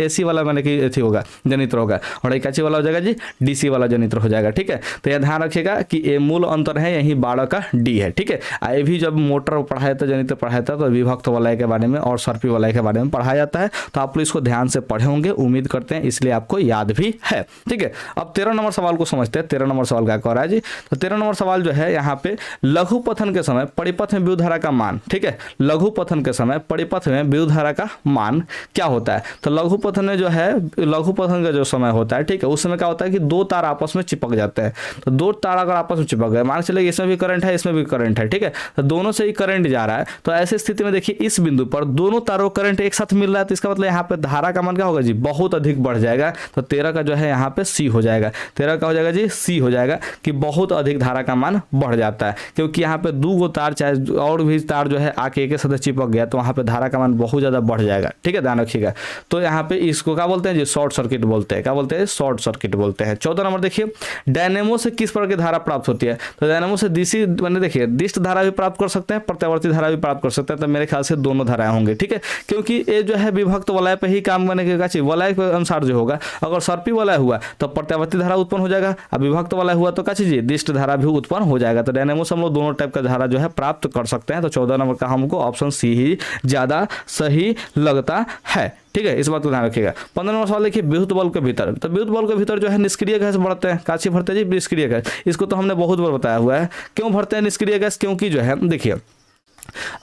एसी वाला मैंने कि एसी होगा जनित्र होगा, और एक वाला हो जाएगा जी डीसी वाला जनित्र हो जाएगा, ठीक है। तो यह ध्यान रखिएगा कि ये मूल अंतर है, यही 12 का डी है, ठीक है। ये भी जब मोटर पढ़ाया था, जनित्र पढ़ाया था, तो विभक्त वलय के बारे में और सर्पी वलय के बारे में पढ़ाया जाता है। तो आप लोग इसको ध्यान से पढ़े होंगे, उम्मीद करते हैं, इसलिए आपको याद भी है, ठीक है। अब 13 नंबर सवाल को समझते हैं। 13 नंबर सवाल क्या कह रहा है जी? तो 13 नंबर सवाल जो है यहाँ पे लघु पथन के समय परिपथ में विद्युत धारा का मान, ठीक है, लघु पथन के समय परिपथ में विद्युत धारा का मान क्या होता है? तो लघु पथन में जो है, लघु पथन का जो समय होता है, ठीक है, उस समय क्या होता है कि दो तार आपस में चिपक जाते हैं। तो दो तार अगर आपस में चिपक गए, मान चले इसमें भी करंट है, इसमें भी करंट है, ठीक है, तो दोनों से ही करंट जा रहा है। तो ऐसी स्थिति में देखिए इस बिंदु पर दोनों तारों करंट एक साथ मिल रहा है, तो इसका मतलब यहाँ पे धारा का मान क्या होगा जी? बहुत अधिक बढ़ जाएगा। तो 13 का जो है यहाँ पे सी हो जाएगा। 13 का हो जाएगा जी सी हो जाएगा, कि बहुत अधिक धारा का मान बढ़ जाता है, क्योंकि यहाँ पे दो गो तार चाहे और भी तार जो है आके एक साथ चिपक गया, तो वहाँ पे धारा का मान बहुत ज़्यादा बढ़ जाएगा, ठीक है, ध्यान रखिएगा। तो यहाँ पे इसको क्या बोलते हैं जी? शॉर्ट सर्किट बोलते हैं। क्या बोलते हैं? शॉर्ट सर्किट बोलते हैं। 14 नंबर देखिए, डायनेमो से किस प्रकार की धारा प्राप्त होती है? तो डायनेमो से डीसी मैंने देखिए दिष्ट धारा भी प्राप्त कर सकते हैं, प्रत्यावर्ती धारा भी प्राप्त कर सकते हैं। तो मेरे ख्याल से दोनों धाराएं होंगे, ठीक है, क्योंकि ये जो है विभक्त वलय पे ही काम करने के चाहिए, वलय के अनुसार जो होगा। अगर सर्पी वलय हुआ तो प्रत्यावर्ती धारा उत्पन्न हो जाएगा, अब विभक्त वलय हुआ तो क्या चीज़? दिष्ट धारा भी उत्पन्न हो जाएगा। तो डायनेमो से हम लोग दोनों टाइप का धारा जो है प्राप्त कर सकते हैं। तो 14 नंबर का हमको ऑप्शन सी ही ज़्यादा सही लगता है, ठीक है, इस बात को ध्यान रखिएगा। 15 नंबर सवाल देखिए, विद्युत बल्ब के भीतर। तो विद्युत बल्ब के भीतर जो है निष्क्रिय गैस भरते हैं। काची भरते हैं जी? निष्क्रिय गैस। इसको तो हमने बहुत बार बताया हुआ है। क्यों भरते हैं निष्क्रिय गैस? क्योंकि जो है देखिए,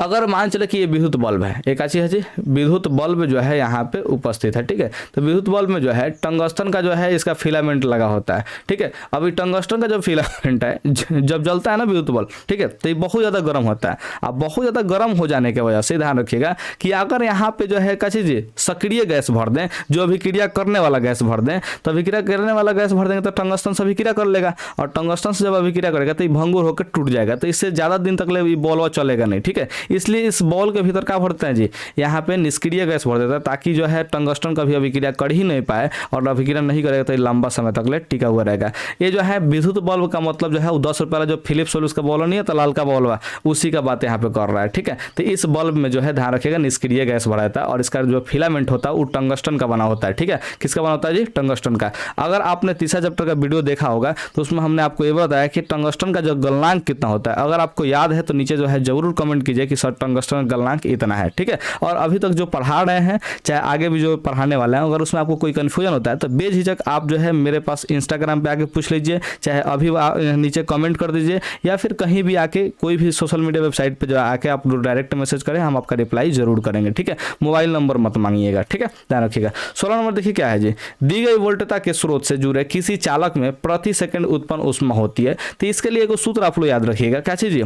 अगर मान चले कि ये विद्युत बल्ब है, एक अच्छी है जी विद्युत बल्ब जो है यहाँ पे उपस्थित है, ठीक है। तो विद्युत बल्ब में जो है टंगस्टन का जो है इसका फिलामेंट लगा होता है, ठीक है। अभी टंगस्टन का जो फिलामेंट है जब जलता है ना विद्युत बल्ब, ठीक है, तो ये बहुत ज़्यादा गर्म होता है। अब बहुत ज़्यादा गर्म हो जाने की वजह से ध्यान रखिएगा कि अगर यहाँ पे जो है क्या चीज़ सक्रिय गैस भर दें, जो अभिक्रिया करने वाला गैस भर दें, तो अभिक्रिया करने वाला गैस भर देंगे तो टंगस्टन से अभिक्रिया कर लेगा, और टंगस्टन से जब अभिक्रिया करेगा तो ये भंगुर होकर टूट जाएगा। तो इससे ज़्यादा दिन तक ये बॉल चलेगा नहीं, ठीक है। इसलिए इस बॉल के भीतर क्या भरते हैं जी? यहाँ पे निष्क्रिय गैस भर देता है, ताकि जो है टंगस्टन कभी अभिक्रिया कर ही नहीं पाए, और अभिक्रिया नहीं करेगा तो लंबा समय तक ले टिका हुआ रहेगा। ये जो है विद्युत बल्ब का मतलब जो है वो 10 रुपये वाला जो फिलिप्स सोल्यूस का बॉल नहीं है, तो लाल का बॉल हुआ, उसी का बात यहाँ पे कर रहा है, ठीक है। तो इस बल्ब में जो है ध्यान रखिएगा निष्क्रिय गैस भरा रहता है, और इसका जो फिलामेंट होता है वो टंगस्टन का बना होता है, ठीक है। किसका बना होता है जी? टंगस्टन का। अगर आपने तीसरा चैप्टर का वीडियो देखा होगा तो उसमें हमने आपको ये बताया कि टंगस्टन का जो गलनांक कितना होता है। अगर आपको याद है तो नीचे जो है जरूर कमेंट कीजिए कि सर टंगस्टन का गलनांक इतना है, ठीक है। और अभी तक जो पढ़ा रहे हैं, चाहे आगे भी जो पढ़ाने वाले हैं, अगर उसमें आपको कोई कंफ्यूजन होता है तो बेझिझक आप जो है मेरे पास इंस्टाग्राम पे आके पूछ लीजिए, चाहे अभी नीचे कमेंट कर दीजिए, या फिर कहीं भी आके कोई भी सोशल मीडिया वेबसाइट पे जो आके आप डायरेक्ट मैसेज करें, हम आपका रिप्लाई जरूर करेंगे, ठीक है। मोबाइल नंबर मत मांगिएगा, ठीक है, ध्यान रखिएगा। 16 नंबर देखिए क्या है जी, दी गई वोल्टता के स्रोत से जुड़े किसी चालक में प्रति सेकंड उत्पन्न ऊष्मा होती है। तो इसके लिए एक सूत्र आप लोग याद रखिएगा, क्या चीज?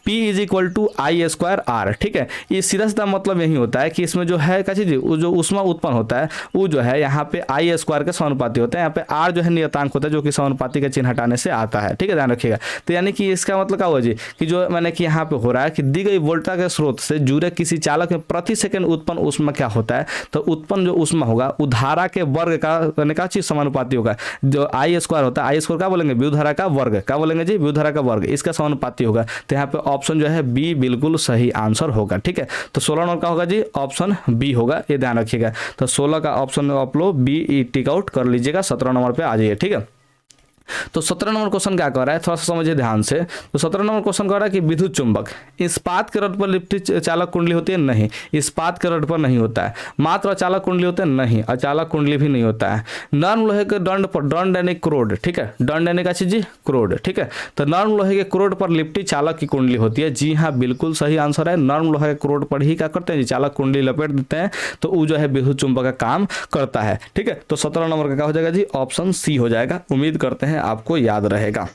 P = I² R, ठीक है। ये सीधा सीधा मतलब यही होता है कि इसमें जो है क्या चीज, जो ऊष्मा उत्पन्न होता है वो जो है यहाँ पे I² के समानुपाती होता है। यहाँ पे R जो है नियतांक होता है जो कि समानुपाती का चिन्ह हटाने से आता है, ठीक है, ध्यान रखिएगा। तो यानी कि इसका मतलब क्या हुआ जी कि जो मैंने कि यहाँ पे हो रहा है कि दी गई वोल्टा के स्रोत से जुड़े किसी चालक में प्रति सेकंड उत्पन्न ऊष्मा क्या होता है, तो उत्पन्न जो ऊष्मा होगा वो धारा के वर्ग का चीज समानुपाती होगा। जो I² होता है, I² क्या बोलेंगे, विद्युत धारा का वर्ग, क्या बोलेंगे जी, विद्युत धारा का वर्ग, इसका समानुपाती होगा। तो यहाँ पे ऑप्शन जो है बी बिल्कुल सही आंसर होगा, ठीक है। तो 16 नंबर का होगा जी ऑप्शन बी होगा, ये ध्यान रखिएगा। तो 16 का ऑप्शन आप लोग बी टिक आउट कर लीजिएगा, 17 नंबर पे आ जाइए, ठीक है। तो 17 नंबर क्वेश्चन क्या कर रहा है, थोड़ा सा समझिए ध्यान से। तो 17 नंबर क्वेश्चन कह रहा है कि विद्युत चुंबक इस्पात के रड पर लिपटी चालक कुंडली होती है, नहीं, इस्पात के रड पर नहीं होता है। मात्र अचालक कुंडली होते हैं, नहीं, अचालक कुंडली भी नहीं होता है। नर्म लोहे के दंड पर, दंड यानी क्रोड, ठीक है, दंड यानी क्या चीज जी, क्रोड, ठीक है। तो नर्म लोहे के क्रोड पर लिपटी चालक की कुंडली होती है, जी हाँ बिल्कुल सही आंसर है। नर्म लोहे के क्रोड पर ही क्या करते हैं जी, चालक कुंडली लपेट देते हैं, तो वो जो है विद्युत चुंबक का काम करता है, ठीक है। तो 17 नंबर का क्या हो जाएगा जी, ऑप्शन सी हो जाएगा। उम्मीद करते हैं आपको याद रहेगा।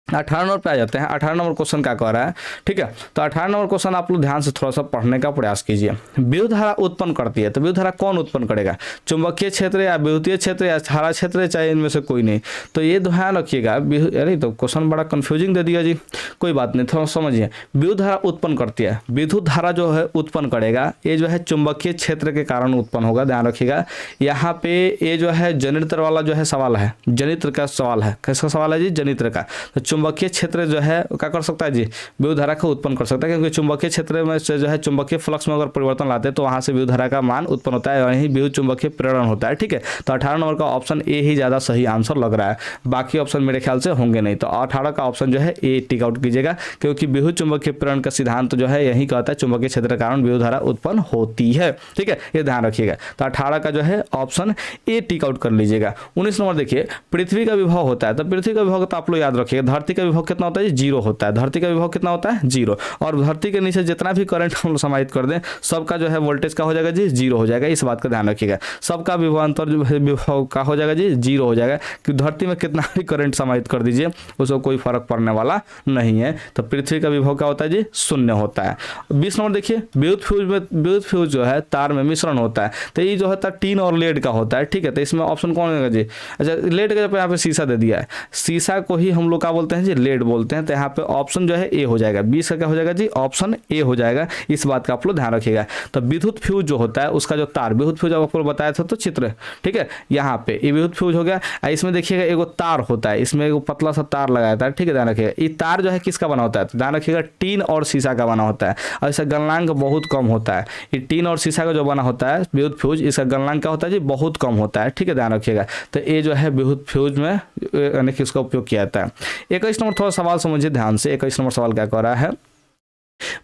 18 नंबर पे आ जाते हैं। 18 नंबर क्वेश्चन क्या कह रहा है, ठीक है। तो 18 नंबर क्वेश्चन आप लोग ध्यान से थोड़ा सा पढ़ने का प्रयास कीजिए। विद्युत धारा उत्पन्न करती है, तो विद्युत धारा कौन उत्पन्न करेगा, चुंबकीय क्षेत्र या विद्युतीय क्षेत्र या धारा क्षेत्र, चाहे इनमें से कोई नहीं। तो ये ध्यान रखिएगा। अरे तो क्वेश्चन बड़ा कंफ्यूजिंग दे दिया जी, कोई बात नहीं, थोड़ा समझिए। विद्युत धारा उत्पन्न करती है, विद्युत धारा जो है उत्पन्न करेगा, ये जो है चुंबकीय क्षेत्र के कारण उत्पन्न होगा, ध्यान रखिएगा। यहाँ पे ये जो है जनित्र वाला जो है सवाल है, जनित्र का सवाल है, किसका सवाल है जी, जनित्र का। तो चुंबकीय क्षेत्र जो है क्या कर सकता है जी, विद्युत धारा को उत्पन्न कर सकता है, क्योंकि चुंबकीय क्षेत्र में से जो है चुंबकीय फ्लक्स में अगर परिवर्तन लाते हैं तो वहां से विद्युत धारा का मान उत्पन्न होता है, वहीं विद्युत चुंबकीय प्रेरण होता है, ठीक है। तो 18 नंबर का ऑप्शन ए ही ज्यादा सही आंसर लग रहा है, बाकी ऑप्शन मेरे ख्याल से होंगे नहीं। तो 18 का ऑप्शन जो है ए टिक आउट कीजिएगा, क्योंकि विद्युत चुंबकीय प्रेरण का सिद्धांत जो है यही कहता है चुंबकीय क्षेत्र के कारण विद्युत धारा उत्पन्न होती है, ठीक है, ये ध्यान रखिएगा। तो 18 का जो है ऑप्शन ए टिक आउट कर लीजिएगा। 19 नंबर देखिए, पृथ्वी का विभव होता है, तो पृथ्वी का विभव तो आप लोग याद रखिएगा, धरती का विभव कितना होता है, 0 होता है। धरती का विभव कितना होता है, 0। और धरती के नीचे जितना भी करंट हम लोग समाहित कर दें, सबका जो है वोल्टेज का हो जाएगा जी 0 हो जाएगा, इस बात का ध्यान रखिएगा। सबका विभवांतर जो है विभव का हो जाएगा जी 0 हो जाएगा, कि धरती में कितना भी करंट समाहित कर दीजिए उसको कोई फर्क पड़ने वाला नहीं है। तो पृथ्वी का विभव क्या होता है जी, 0 होता है। 20 नंबर देखिए, विद्युत फ्यूज जो है तार में मिश्रण होता है, तो ये जो होता है टीन और लेड का होता है, ठीक है। तो इसमें ऑप्शन कौन होगा जी, अच्छा लेड का यहाँ पे शीशा दे दिया है, शीशा को ही हम लोग क्या बोलते हैं जी, लेड बोलते हैं। तो यहाँ पे ऑप्शन जो है ए हो जाएगा, 20 का क्या हो जाएगा जी, ऑप्शन ए हो जाएगा, इस बात का आप लोग ध्यान रखिएगा। तो विद्युत फ्यूज जो होता है उसका जो तार, विद्युत फ्यूज आपको बताया था तो चित्र, ठीक है, यहाँ पे ये विद्युत फ्यूज हो गया। इसमें देखिएगा एगो तार होता है, इसमें एगो पतला सा तार लगाया था, ठीक है, ध्यान रखिएगा। ये तार जो है किसका बना होता है, तो ध्यान रखिएगा टीन और शीशा का बना होता है, और इसका गलनांक बहुत कम होता है। ये टीन और शीशा का जो बना होता है विद्युत फ्यूज, इसका गलनांक क्या होता है जी, बहुत कम होता है, ठीक है, ध्यान रखिएगा। तो ये जो है विद्युत फ्यूज में यानी कि इसका उपयोग किया जाता है। 21 नंबर थोड़ा सवाल समझिए ध्यान से। 21 नंबर सवाल क्या कर रहा है,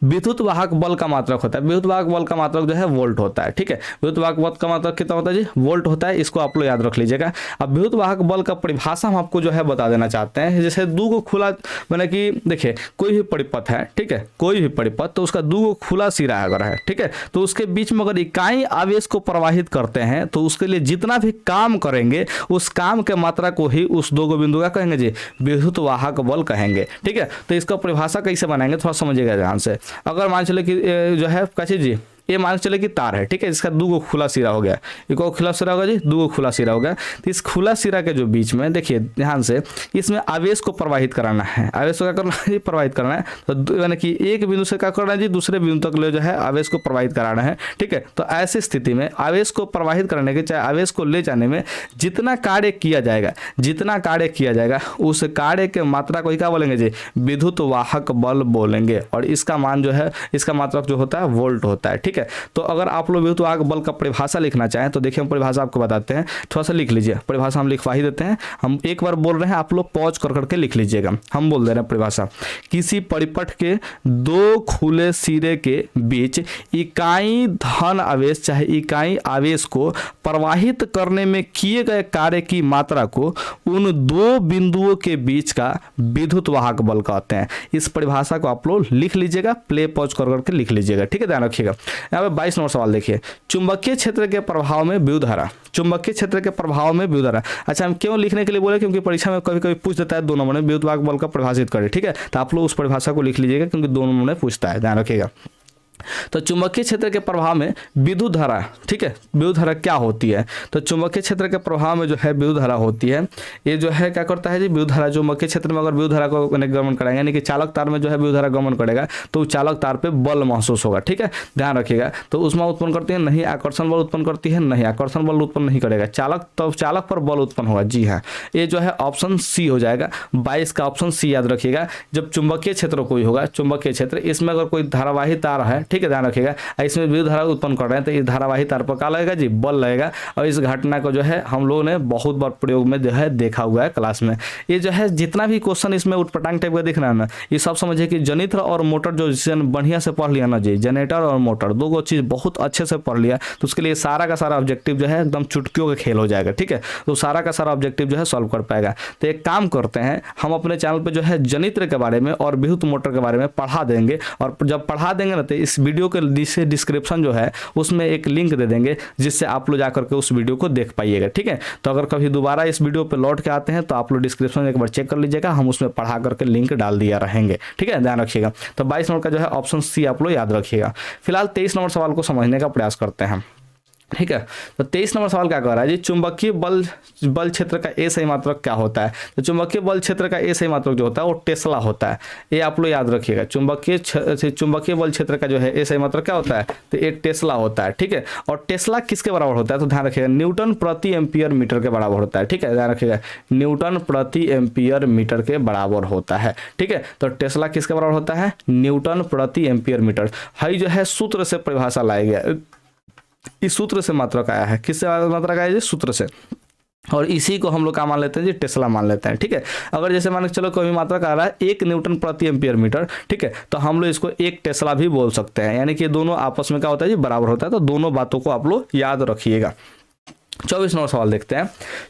विद्युत वाहक बल का मात्रक होता है, विद्युत वाहक बल का मात्रक जो है वोल्ट होता है, ठीक है। विद्युत वाहक बल का मात्रक कितना होता है जी, वोल्ट होता है, इसको आप लोग याद रख लीजिएगा। अब विद्युत वाहक बल का परिभाषा हम आपको जो है बता देना चाहते हैं। जैसे दो को खुला, मैंने कि देखिए कोई भी परिपथ है, ठीक है, कोई भी परिपथ, तो उसका दो खुला सिरा अगर है, ठीक है, तो उसके बीच में अगर इकाई आवेश को प्रवाहित करते हैं तो उसके लिए जितना भी काम करेंगे उस काम के मात्रा को ही उस दो बिंदु का कहेंगे जी विद्युत वाहक बल कहेंगे, ठीक है। तो इसका परिभाषा कैसे बनाएंगे थोड़ा समझिएगा ध्यान से। अगर मान चले कि जो है कैसे जी, ये मान चले कि तार है, ठीक है, इसका दो खुला सिरा हो गया, एक खुला सिरा होगा जी, दो खुला सिरा हो गया। तो इस खुला सिरा के जो बीच में देखिए ध्यान से, इसमें आवेश को प्रवाहित कराना है, आवेश को क्या करना है, प्रवाहित करना है। तो यानी कि एक बिंदु से क्या करना है जी, दूसरे बिंदु तक ले जो है आवेश को प्रवाहित कराना है, ठीक है। तो ऐसी स्थिति में आवेश को प्रवाहित करने के, चाहे आवेश को ले जाने में जितना कार्य किया जाएगा, जितना कार्य किया जाएगा उस कार्य के मात्रा को ही क्या बोलेंगे जी, विद्युत वाहक बल बोलेंगे। और इसका मान जो है, इसका मात्रक जो होता है वोल्ट होता है, ठीक है। तो अगर आप लोग विद्युत वाहक बल का परिभाषा लिखना चाहें तो देखिए हम परिभाषा आपको बताते हैं, थोड़ा सा लिख लीजिए। परिभाषा हम लिखवा ही देते हैं, हम एक बार बोल रहे हैं, आप लोग पॉज कर करके लिख लीजिएगा। हम बोल दे रहे हैं परिभाषा, किसी परिपथ के दो खुले सिरे के बीच इकाई धन आवेश चाहे इकाई आवेश को प्रवाहित करने में किए गए कार्य की मात्रा को उन दो बिंदुओं के बीच का विद्युत वाहक बल कहते हैं। इस परिभाषा को आप लोग लिख लीजिएगा, प्ले पॉज कर करके लिख लीजिएगा, ठीक है, ध्यान रखिएगा। यहाँ पे 22 नंबर सवाल देखिए, चुंबकीय क्षेत्र के प्रभाव में विद्युत धारा, चुंबकीय क्षेत्र के प्रभाव में विद्युत धारा। अच्छा, हम क्यों लिखने के लिए बोले, क्योंकि परीक्षा में कभी कभी पूछ देता है 2 नंबर में विद्युत वाहक बल का परिभाषित करें, ठीक है, तो आप लोग उस परिभाषा को लिख लीजिएगा क्योंकि 2 नंबर में पूछता है, ध्यान रखिएगा। तो चुंबकीय क्षेत्र के प्रभाव में विद्युत धारा, ठीक है, विद्युत धारा क्या होती है, तो चुंबकीय क्षेत्र के प्रभाव में जो है विद्युत धारा होती है, ये जो है क्या करता है जी, विद्युत धारा चुंबकीय क्षेत्र में अगर विद्युत धारा को गमन कराएंगे, यानी कि चालक तार में जो है विद्युत धारा गमन करेगा तो चालक तार पे बल महसूस होगा, ठीक है, ध्यान रखिएगा। तो उसमें उत्पन्न करती है, नहीं आकर्षण बल उत्पन्न करती है, नहीं आकर्षण बल उत्पन्न नहीं करेगा, चालक तो चालक पर बल उत्पन्न होगा, जी हाँ, ये जो है ऑप्शन सी हो जाएगा। 22 का ऑप्शन सी याद रखिएगा। जब चुंबकीय क्षेत्र कोई होगा, चुंबकीय क्षेत्र, इसमें अगर कोई धारावाही तार है, ठीक है, ध्यान रखिएगा, इसमें विद्युत धारा उत्पन्न कर रहे हैं तो इस धारावाही तार पर क्या लगेगा जी, बल लगेगा। और इस घटना को जो है हम लोगों ने बहुत बार प्रयोग में जो है देखा हुआ है क्लास में। ये जो है जितना भी क्वेश्चन इसमें उटपटांग टाइप का दिख रहा है ना, ये सब समझिए कि जनित्र और मोटर जो बढ़िया से पढ़ लिया ना जी, जनरेटर और मोटर दो चीज बहुत अच्छे से पढ़ लिया तो उसके लिए सारा का सारा ऑब्जेक्टिव जो है एकदम चुटकियों का खेल हो जाएगा, ठीक है, तो सारा का सारा ऑब्जेक्टिव जो है सॉल्व कर पाएगा। तो एक काम करते हैं, हम अपने चैनल पे जो है जनित्र के बारे में और विद्युत मोटर के बारे में पढ़ा देंगे, और जब पढ़ा देंगे ना तो इस वीडियो के डिस्क्रिप्शन जो है उसमें एक लिंक दे देंगे जिससे आप लोग जाकर के उस वीडियो को देख पाइएगा, ठीक है। तो अगर कभी दोबारा इस वीडियो पे लौट के आते हैं तो आप लोग डिस्क्रिप्शन में एक बार चेक कर लीजिएगा, हम उसमें पढ़ा करके लिंक डाल दिया रहेंगे, ठीक है, ध्यान रखिएगा। तो 22 नंबर का जो है ऑप्शन सी आप लोग याद रखिएगा। फिलहाल 23 नंबर सवाल को समझने का प्रयास करते हैं, ठीक है। तो 23 नंबर सवाल क्या कह रहा है जी, चुंबकीय बल क्षेत्र का ए सही मात्रक क्या होता है। तो चुंबकीय बल क्षेत्र का ए सही मात्रक जो होता है वो टेस्ला होता है, ये आप लोग याद रखिएगा। चुंबकीय बल क्षेत्र का जो है ए सही मात्रक क्या होता है, तो ये टेस्ला होता है, ठीक है। और टेस्ला किसके बराबर होता है, तो ध्यान रखिएगा न्यूटन प्रति एम्पियर मीटर के बराबर होता है, ठीक है, ध्यान रखिएगा, न्यूटन प्रति एम्पियर मीटर के बराबर होता है, ठीक है। तो टेस्ला किसके बराबर होता है, न्यूटन प्रति एम्पियर मीटर। हाई जो है सूत्र से परिभाषा लाया गया, इस सूत्र से मात्रक आया है, किससे मात्रक आया है, सूत्र से, और इसी को हम लोग क्या मान लेते हैं जी, टेस्ला मान लेते हैं, ठीक है। अगर जैसे मान के चलो कोई मात्रक आ रहा है 1 न्यूटन प्रति एम्पियर मीटर, ठीक है, तो हम लोग इसको 1 टेस्ला भी बोल सकते हैं, यानी कि दोनों आपस में क्या होता है जी, बराबर होता है। तो दोनों बातों को आप लोग याद रखिएगा। 24 नंबर सवाल देखते हैं,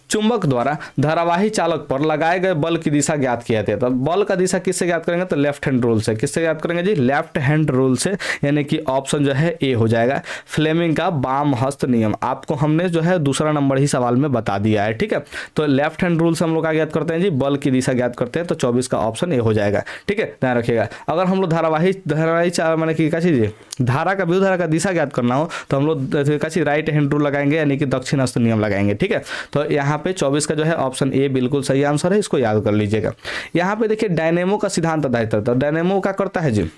चुंबक द्वारा धारावाही चालक पर लगाए गए बल की दिशा ज्ञात किया जाता है। तो बल का दिशा किससे ज्ञात करेंगे, तो लेफ्ट हैंड रूल से। किससे ज्ञात करेंगे जी, लेफ्ट हैंड रूल से, यानी कि ऑप्शन जो है ए हो जाएगा, फ्लेमिंग का वाम हस्त नियम। आपको हमने जो है दूसरा नंबर ही सवाल में बता दिया है, ठीक है। तो लेफ्ट हैंड रूल से हम लोग क्या ज्ञात करते हैं जी, बल की दिशा ज्ञात करते हैं, तो 24 का ऑप्शन ए हो जाएगा, ठीक है, ध्यान रखिएगा। अगर हम लोग धारावाही मैंने कि क्या चीज धारा का विद्युत धारा का दिशा ज्ञात करना हो तो हम लोग राइट हैंड रूल लगाएंगे, यानी कि दक्षिण हस्त नियम लगाएंगे, ठीक है। तो यहाँ पे 24 का जो है ऑप्शन ए बिल्कुल सही आंसर है, इसको याद कर लीजिएगा। यहाँ पे देखिए डायनेमो का सिद्धांत आधारित है। तो डायनेमो क्या करता है जी,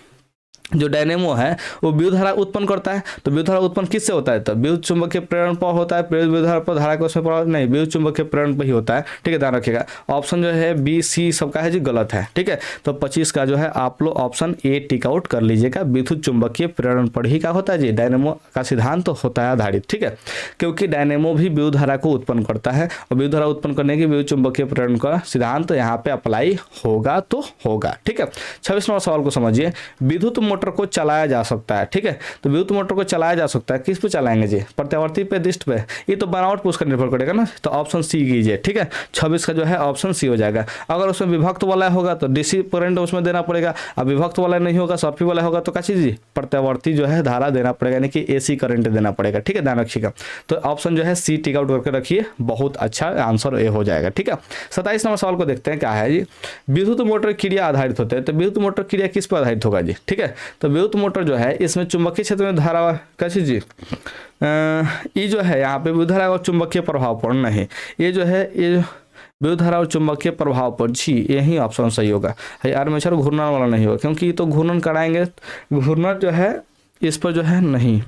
जो डायनेमो है वो विद्युत धारा उत्पन्न करता है। तो विद्युत धारा उत्पन्न किससे होता है, तो विद्युत चुंबकीय प्रेरण पर होता है, विद्युत धारा पर धारा को उसमें प्रभाव नहीं, विद्युत चुंबकीय प्रेरण पर ही होता है, ठीक है, ध्यान रखिएगा। ऑप्शन जो है बी सी सबका है जी गलत है, ठीक है। तो 25 का जो है आप लोग ऑप्शन ए टिक आउट कर लीजिएगा, विद्युत चुंबकीय प्रेरण पर ही क्या होता है जी, डायनेमो का सिद्धांत तो होता है आधारित, ठीक है, क्योंकि डायनेमो भी विद्युत धारा को उत्पन्न करता है और विद्युत धारा उत्पन्न करने की विद्युत चुंबकीय प्रेरण का सिद्धांत तो यहाँ पे अप्लाई होगा तो होगा, ठीक है। 26 नंबर सवाल को समझिए, विद्युत मोटर को चलाया जा सकता है, ठीक है। तो विद्युत मोटर को चलाया जा सकता है, किस पे चलाएंगे जी, प्रत्यावर्ती पे, डिस्ट पे, ये तो बनावट पे उसका निर्भर करेगा ना। तो ऑप्शन सी कीजिए, ठीक है। 26 का जो है ऑप्शन सी हो जाएगा। अगर उसमें विभक्त वाला होगा तो डीसी करंट उसमें देना पड़ेगा, अब विभक्त वाला नहीं होगा, सर्फी वाला होगा तो क्या चीज जी, प्रत्यावर्ती जो है धारा देना पड़ेगा, यानी कि एसी करंट देना पड़ेगा, ठीक है, ध्यान रखिएगा। तो ऑप्शन जो है सी टिक आउट करके रखिए, बहुत अच्छा आंसर ए हो जाएगा, ठीक है। 27 नंबर सवाल को देखते हैं क्या है जी, विद्युत मोटर क्रिया आधारित होते हैं। तो विद्युत मोटर क्रिया किस पर आधारित होगा जी, ठीक है। तो विद्युत मोटर जो है इसमें चुंबकीय क्षेत्र में धारा कैसी जी, ये जो है यहाँ पे विद्युत धारा और चुंबकीय प्रभाव पर नहीं, ये जो है ये विद्युत धारा और चुंबकीय प्रभाव पर जी, यही ऑप्शन सही होगा। आर्मेचर घूर्णन वाला नहीं होगा, क्योंकि ये तो घूर्णन कराएंगे, घूर्णन जो है इस पर जो है नहीं।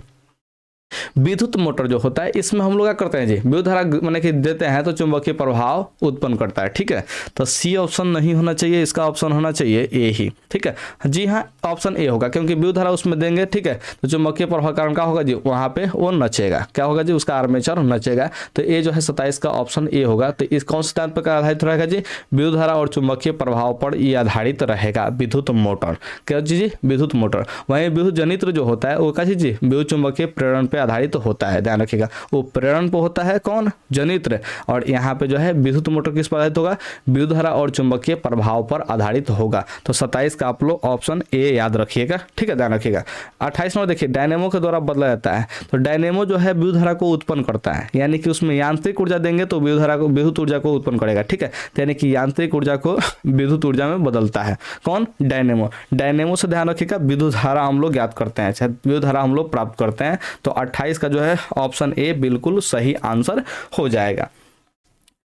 विद्युत मोटर जो होता है इसमें हम लोग क्या करते हैं जी, विद्युत धारा मैंने कि देते हैं तो चुंबकीय प्रभाव उत्पन्न करता है, ठीक है। तो सी ऑप्शन नहीं होना चाहिए, इसका ऑप्शन होना चाहिए ए ही, ठीक है, जी हाँ, ऑप्शन ए होगा, क्योंकि विद्युत धारा उसमें देंगे, ठीक है। तो चुंबकीय प्रभाव कारण क्या होगा जी, वहां पे वो नचेगा, क्या होगा जी, उसका आर्मेचर नचेगा। तो ये जो है 27 का ऑप्शन ए होगा। तो इस कौन सिद्धांत पर आधारित रहेगा जी, विद्युत धारा और चुंबकीय प्रभाव पर ये आधारित रहेगा विद्युत मोटर, क्या जी, विद्युत मोटर। वहीं विद्युत जनित्र जो होता है वो क्या चीज जी, विद्युत चुंबकीय प्रेरण पे आधारित आधारित होता है, ध्यान रखिएगा। वो प्रेरण पर होता है कौन, जनित्र, और यहाँ पे जो है विद्युत मोटर किस पर आधारित होगा, विद्युत धारा और चुंबकीय प्रभाव पर आधारित होगा। तो 27 का आप लोग ऑप्शन ए याद रखिएगा, ठीक है, ध्यान रखिएगा। 28 नंबर देखिए, डायनेमो के द्वारा बदला जाता है। तो डायनेमो जो है विद्युत धारा को उत्पन्न करता है, यानी कि उसमें यांत्रिक ऊर्जा देंगे तो विद्युत धारा को, विद्युत ऊर्जा को उत्पन्न करेगा, ठीक है। तो यानी कि यांत्रिक ऊर्जा को विद्युत ऊर्जा में बदलता है कौन, डायनेमो। डायनेमो से ध्यान रखिएगा विद्युत धारा हम लोग ज्ञात करते हैं, विद्युत धारा हम लोग प्राप्त करते हैं। तो 28 का जो है ऑप्शन ए बिल्कुल सही आंसर हो जाएगा।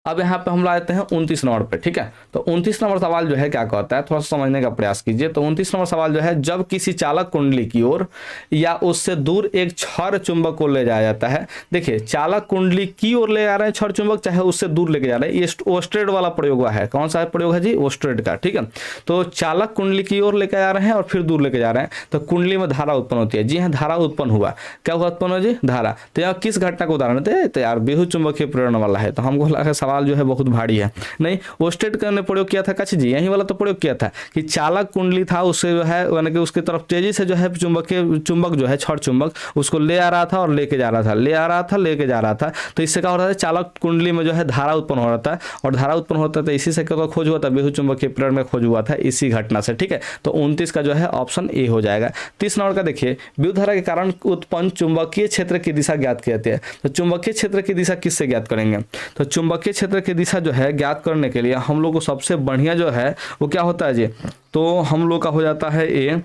अब यहाँ पे हम लाते हैं 29 नंबर पे, ठीक है। तो 29 नंबर सवाल जो है क्या कहता है, थोड़ा सा समझने का प्रयास कीजिए। तो 29 नंबर सवाल जो है, जब किसी चालक कुंडली की ओर या उससे दूर एक क्षर चुंबक को ले जाया जाता है। देखिए, चालक कुंडली की ओर ले जा रहे हैं क्षर चुंबक, चाहे उससे दूर लेके जा रहे हैं। ये ओस्टेड वाला प्रयोग है, कौन सा प्रयोग है जी, ओस्टेड का, ठीक है। तो चालक कुंडली की ओर लेके जा रहे हैं और फिर दूर लेके जा रहे हैं, तो कुंडली में धारा उत्पन्न होती है। जी हाँ, धारा उत्पन्न हुआ, क्या हुआ, उत्पन्न हो जी, धारा। तो यहाँ किस घटना का उदाहरण थे, तो यार विद्युत चुंबकीय प्रेरण वाला है। तो हमको लगा सवाल जो है बहुत भारी है, नहीं, ओस्टेड ने प्रयोग किया था काशी जी, यही वाला तो प्रयोग किया था कि चालक कुंडली था, उससे जो है यानी कि उसकी तरफ तेजी से जो है चुंबक जो है क्षर चुंबक उसको ले आ रहा था और लेके जा रहा था, ले आ रहा था, लेके जा रहा था। तो इससे क्या हो रहा था, चालक कुंडली में जो है धारा उत्पन्न हो रहा था, और धारा उत्पन्न होता था, इसी से क्या खोज हुआ था, विद्युत चुंबकीय प्रेरण में खोज हुआ था, इसी घटना से, ठीक है। तो 29 का जो है ऑप्शन ए हो जाएगा। 30 नंबर का देखिए, विद्युत धारा के कारण उत्पन्न चुंबकीय क्षेत्र की दिशा ज्ञात की जाती है। तो चुंबकीय क्षेत्र की दिशा किससे ज्ञात करेंगे, तो चुंबकीय क्षेत्र की दिशा जो है ज्ञात करने के लिए हम लोग को सबसे बढ़िया जो है वो क्या होता है जी, तो हम लोग का हो जाता है ये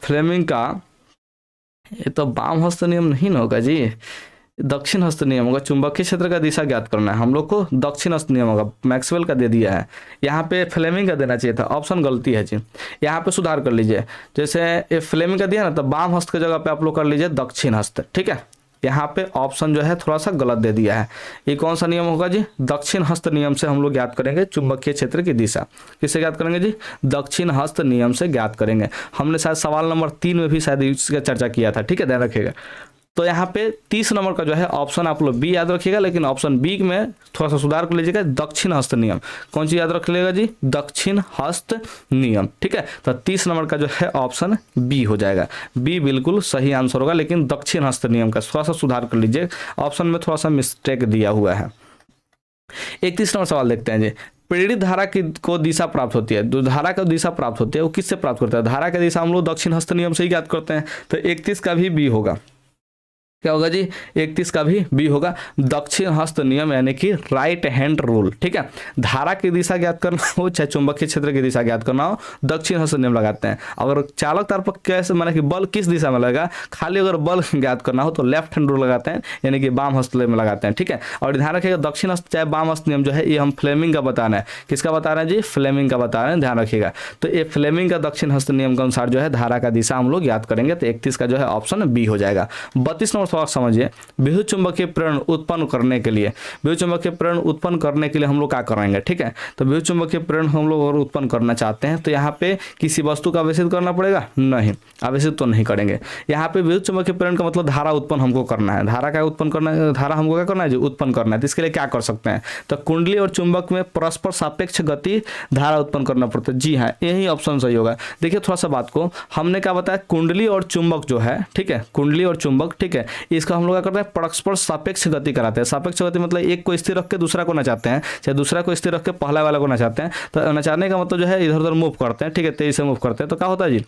फ्लेमिंग का, ये तो वाम हस्त नियम नहीं ना होगा जी, दक्षिण हस्त नियम होगा। चुंबकीय क्षेत्र का दिशा ज्ञात करना है हम लोग को, दक्षिण हस्त नियम होगा, मैक्सवेल का दे दिया है, यहाँ पे फ्लेमिंग का देना चाहिए था, ऑप्शन गलती है जी, यहाँ पे सुधार कर लीजिए। जैसे ये फ्लेमिंग का दिया ना, तो वाम हस्त की जगह पे आप लोग कर लीजिए दक्षिण हस्त, ठीक है। यहाँ पे ऑप्शन जो है थोड़ा सा गलत दे दिया है। ये कौन सा नियम होगा जी, दक्षिण हस्त नियम से हम लोग ज्ञात करेंगे चुंबकीय क्षेत्र की दिशा। किससे ज्ञात करेंगे जी, दक्षिण हस्त नियम से ज्ञात करेंगे। हमने शायद सवाल नंबर 3 में भी शायद इसका चर्चा किया था, ठीक है, ध्यान रखिएगा। तो यहाँ पे 30 नंबर का जो है ऑप्शन आप लोग बी याद रखिएगा, लेकिन ऑप्शन बी में थोड़ा सा सुधार कर लीजिएगा, दक्षिण हस्त नियम। कौन सी याद रख लेगा जी, दक्षिण हस्त नियम, ठीक है। तो 30 नंबर का जो है ऑप्शन बी हो जाएगा, बी बिल्कुल सही आंसर होगा, लेकिन दक्षिण हस्त नियम का थोड़ा सा सुधार कर लीजिए, ऑप्शन में थोड़ा सा मिस्टेक दिया हुआ है। 31 नंबर सवाल देखते हैं जी, प्रेरित धारा की को दिशा प्राप्त होती है। जो धारा का दिशा प्राप्त होती है वो किससे प्राप्त करता है, धारा का दिशा हम लोग दक्षिण हस्त नियम से ही ज्ञात करते हैं। तो 31 का भी बी होगा, क्या होगा जी, 31 का भी बी होगा, दक्षिण हस्त नियम यानी कि राइट हैंड रूल, ठीक है। धारा की दिशा ज्ञात करना हो चाहे चुंबकीय क्षेत्र की दिशा ज्ञात करना हो, दक्षिण हस्त नियम लगाते हैं। अगर चालक तार पर कैसे माने कि बल किस दिशा में लगेगा, खाली अगर बल ज्ञात करना हो तो लेफ्ट हैंड रूल लगाते हैं, यानी कि वाम हस्त में लगाते हैं, ठीक है। और ध्यान रखिएगा दक्षिण हस्त चाहे वाम हस्त नियम जो है ये हम फ्लेमिंग का बताना है, किसका बता रहे हैं जी, फ्लेमिंग का बता रहे हैं, ध्यान रखिएगा। तो ये फ्लेमिंग का दक्षिण हस्त नियम के अनुसार जो है धारा का दिशा हम लोग याद करेंगे। तो 31 का जो है ऑप्शन बी हो जाएगा। 32 नंबर सवाल समझिए, विद्युत चुंबकीय प्रेरण उत्पन्न करने के लिए, विद्युत चुंबकीय प्रेरण उत्पन्न करने के लिए हम लोग क्या करेंगे, ठीक है। तो विद्युत चुंबकीय प्रेरण हम लोग और उत्पन्न करना चाहते हैं तो यहाँ पे किसी वस्तु का आवेशित करना पड़ेगा, नहीं, आवेशित तो नहीं करेंगे। यहाँ पे विद्युत चुंबकीय प्रेरण का मतलब धारा उत्पन्न हमको करना है, धारा का उत्पन्न करना है, धारा हमको क्या करना है जी, उत्पन्न करना है। तो इसके लिए क्या कर सकते हैं, तो कुंडली और चुंबक में परस्पर सापेक्ष गति धारा उत्पन्न करना पड़ता है। जी हाँ, यही ऑप्शन सही होगा। देखिए थोड़ा सा बात को हमने क्या बताया, कुंडली और चुंबक जो है, ठीक है, कुंडली और चुंबक, ठीक है, इसका हम लोग क्या करते हैं, परस्पर सापेक्ष गति कराते हैं। सापेक्ष गति मतलब एक को स्थिर रख के दूसरा को नचाते हैं, चाहे दूसरा को स्थिर रख के पहला वाला को नचाते हैं। तो नचाने का मतलब जो है इधर उधर मूव करते हैं, ठीक है, तेजी से मूव करते हैं, तो क्या होता है जी,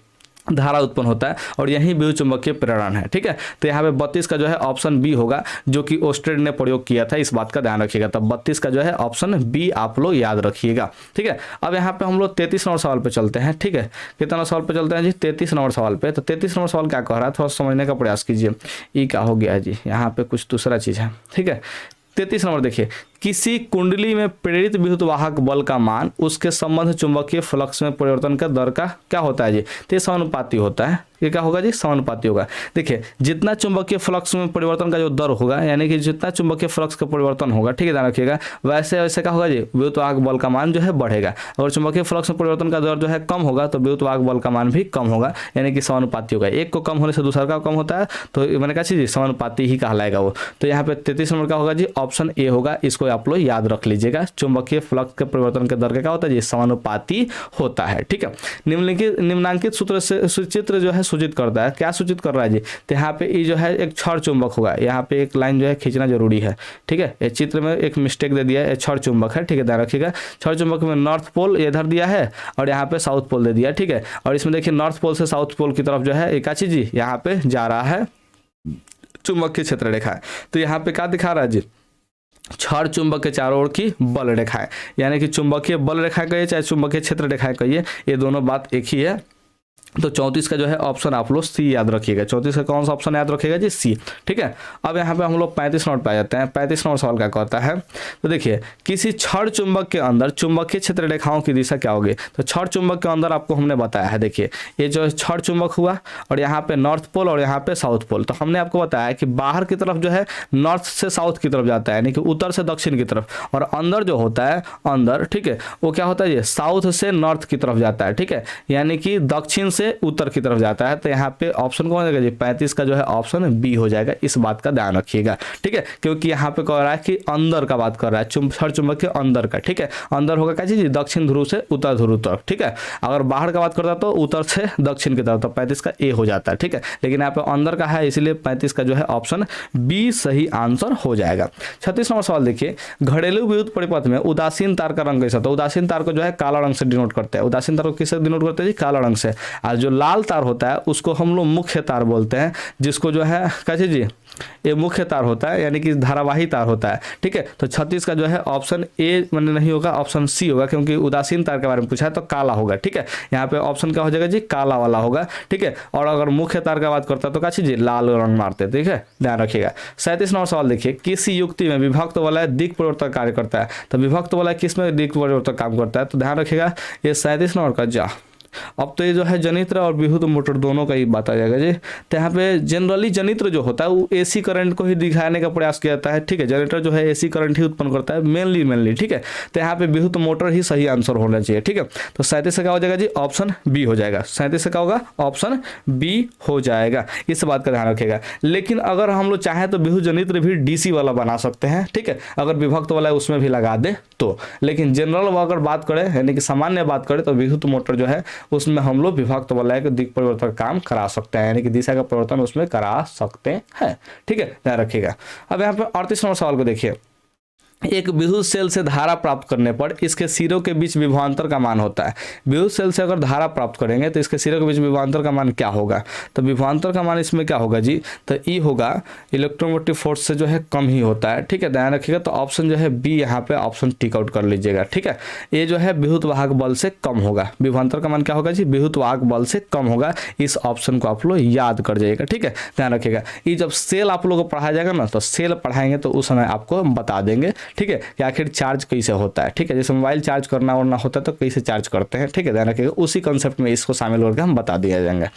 धारा उत्पन्न होता है, और यही विद्युत चुंबकीय प्रेरण है, ठीक है। तो यहाँ पे 32 का जो है ऑप्शन बी होगा, जो कि ओस्टेड ने प्रयोग किया था, इस बात का ध्यान रखिएगा। तब 32 का जो है ऑप्शन बी आप लोग याद रखिएगा, ठीक है। अब यहाँ पे हम लोग 33 नंबर सवाल पे चलते हैं, ठीक है। कितना सवाल पे चलते हैं जी, 33 नंबर सवाल पे। तो 33 नंबर सवाल क्या कह रहा है, थोड़ा समझने का प्रयास कीजिए। ये क्या हो गया जी, यहाँ पे कुछ दूसरा चीज है, ठीक है। 33 नंबर देखिए, किसी कुंडली में प्रेरित विद्युत वाहक बल का मान उसके संबंध चुंबकीय फ्लक्स में परिवर्तन का दर का क्या होता है जी, तो समानुपाती होता है। ये क्या होगा जी, समानुपाती होगा। देखिए जितना चुंबकीय फ्लक्स में परिवर्तन का जो दर होगा, यानी कि जितना चुंबकीय फ्लक्स का परिवर्तन होगा, ठीक है, ध्यान रखिएगा, वैसे वैसे क्या होगा जी, विद्युत वाहक बल का मान जो है बढ़ेगा। और चुंबकीय फ्लक्स में परिवर्तन का दर जो है कम होगा तो विद्युत वाहक बल का मान भी कम होगा, यानी कि समानुपाती होगा। एक को कम होने से दूसरा का कम होता है, तो मैंने कहा चीज समानुपाती ही कहलाएगा वो। तो यहाँ पे 33 नंबर का होगा जी, ऑप्शन ए होगा, इसको आप लोग याद रख लीजिएगा। चुंबकीय फ्लक्स के परिवर्तन के दर क्या होता है जी, समानुपाती होता है। ठीक है, निम्नांकित सूत्र से चित्र जो है सूचित करता है, क्या सूचित कर रहा है जी, तो यहाँ पे ये जो है एक छड़ चुंबक होगा, यहाँ पे एक लाइन जो है खींचना जरूरी है। ठीक है, ये चित्र में एक मिस्टेक दे दिया है, छड़ चुंबक है। ठीक है, ध्यान रखिएगा, छड़ चुंबक में नॉर्थ पोल इधर दिया है और यहाँ पे साउथ पोल दे दिया। ठीक है, और इसमें देखिए नॉर्थ पोल से साउथ पोल की तरफ जो है एक चीज जी यहाँ पे जा रहा है चुंबकीय क्षेत्र रेखा है। तो यहाँ पे क्या दिखा रहा है जी, छड़ चुंबक के चारों ओर की बल रेखा है, यानी कि चुंबकीय बल रेखा कहिए चाहे चुंबकीय क्षेत्र रेखा कहिए, ये दोनों बात एक ही है। तो 34 का जो है ऑप्शन आप लोग सी याद रखिएगा। 34 का कौन सा ऑप्शन याद रखिएगा जी, सी। ठीक है, अब यहाँ पे हम लोग 35 नंबर पे आ जाते हैं। 35 नंबर सवाल क्या कहता है, तो देखिए किसी छड़ चुंबक के अंदर चुंबकीय क्षेत्र रेखाओं की दिशा क्या होगी। तो छड़ चुंबक के अंदर आपको हमने बताया है, देखिए ये जो छड़ चुंबक हुआ और यहाँ पे नॉर्थ पोल और यहाँ पे साउथ पोल। तो हमने आपको बताया कि बाहर की तरफ जो है नॉर्थ से साउथ की तरफ जाता है, यानी कि उत्तर से दक्षिण की तरफ, और अंदर जो होता है अंदर, ठीक है, वो क्या होता है ये साउथ से नॉर्थ की तरफ जाता है। ठीक है, यानी कि दक्षिण से उत्तर की तरफ जाता है। तो यहाँ पे ऑप्शन कौन हो जाएगा जी, 35 का जो है ऑप्शन बी हो जाएगा। इस बात का ध्यान रखिएगा। ठीक है, क्योंकि यहाँ पे कह रहा है कि अंदर का बात कर रहा है, छड़ चुंबक के अंदर का। ठीक है, अंदर होगा क्या चीज, दक्षिण ध्रुव से उत्तर ध्रुव तक। ठीक है, अगर बाहर का बात करता तो उत्तर से दक्षिण की तरफ, तो 35 का ए हो जाता है। ठीक है, लेकिन यहाँ पे अंदर का है, इसलिए 35 का जो है ऑप्शन बी सही आंसर हो जाएगा। 36 नंबर सवाल देखिए, घरेलू विद्युत परिपथ में उदासीन तार का रंग कैसा। तो उदासीन तार को जो है काला रंग से डिनोट करते हैं। उदासीन तार को किससे डिनोट करते हैं जी, काला रंग से। और जो लाल तार होता है उसको हम लोग मुख्य तार बोलते हैं, जिसको जो है कैसे जी, ये मुख्य तार होता है, यानी कि धारावाही तार होता है। ठीक है, तो 36 का जो है ऑप्शन ए मैंने नहीं होगा, ऑप्शन सी होगा, क्योंकि उदासीन तार के बारे में पूछा है तो काला होगा। ठीक है, यहाँ पे ऑप्शन क्या हो जाएगा जी, काला वाला होगा। ठीक है, और अगर मुख्य तार का बात करता है तो क्या चीज, लाल रंग मारते। ठीक है, ध्यान रखिएगा। 37 नंबर सवाल देखिए, किसी युक्ति में विभक्त वलय दिक् परिवर्तक कार्य करता है। तो विभक्त वलय किस में दिक् परिवर्तक काम करता है, तो ध्यान रखिएगा ये 37 नंबर का जा। अब तो ये जो है जनित्र और विद्युत मोटर दोनों का ही बात आ जाएगा जी। तो यहाँ पे जनरली जनित्र जो होता है वो एसी करंट को ही दिखाने का प्रयास किया जाता है। ठीक है, जनरेटर जो है एसी करंट ही उत्पन्न करता है मेनली। ठीक है, तो यहाँ पे विद्युत मोटर ही सही आंसर होना चाहिए। ठीक है, तो 37 से क्या हो जाएगा जी, ऑप्शन बी हो जाएगा। 37 से क्या होगा, ऑप्शन बी हो जाएगा। इस बात का ध्यान रखिएगा। लेकिन अगर हम लोग चाहें तो विद्युत जनित्र भी डीसी वाला बना सकते हैं। ठीक है, अगर विभक्त वाला उसमें भी लगा दे तो। लेकिन जनरल अगर बात करें, यानी कि सामान्य बात करें, तो विद्युत मोटर जो है उसमें हम लोग विभक्त वलय के दिक् परिवर्तन काम करा सकते हैं, यानी कि दिशा का परिवर्तन उसमें करा सकते हैं। ठीक है, ध्यान रखिएगा। अब यहाँ पे 38 नंबर सवाल को देखिए, एक विद्युत सेल से धारा प्राप्त करने पर इसके सिरों के बीच विभवांतर का मान होता है। विद्युत सेल से अगर धारा प्राप्त करेंगे तो इसके सिरों के बीच विभवांतर का मान क्या होगा। तो विभवांतर का मान इसमें क्या होगा जी, तो ई होगा इलेक्ट्रोमोटिव फोर्स से जो है कम ही होता है। ठीक है, ध्यान रखिएगा। तो ऑप्शन जो है बी यहाँ पे ऑप्शन टिक आउट कर लीजिएगा। ठीक है, ये जो है विद्युत वाहक बल से कम होगा। विभवांतर का मान क्या होगा जी, विद्युत वाहक बल से कम होगा। इस ऑप्शन को आप लोग याद कर जाइएगा। ठीक है, ध्यान रखिएगा। ये जब सेल आप लोगों को पढ़ाया जाएगा ना, तो सेल पढ़ाएंगे तो उस समय आपको बता देंगे। ठीक है, कि आखिर चार्ज कैसे होता है। ठीक है, जैसे मोबाइल चार्ज करना वरना होता है तो कैसे चार्ज करते हैं। ठीक है, ध्यान रखिएगा। उसी कंसेप्ट में इसको शामिल करके हम बता दिया जाएंगे।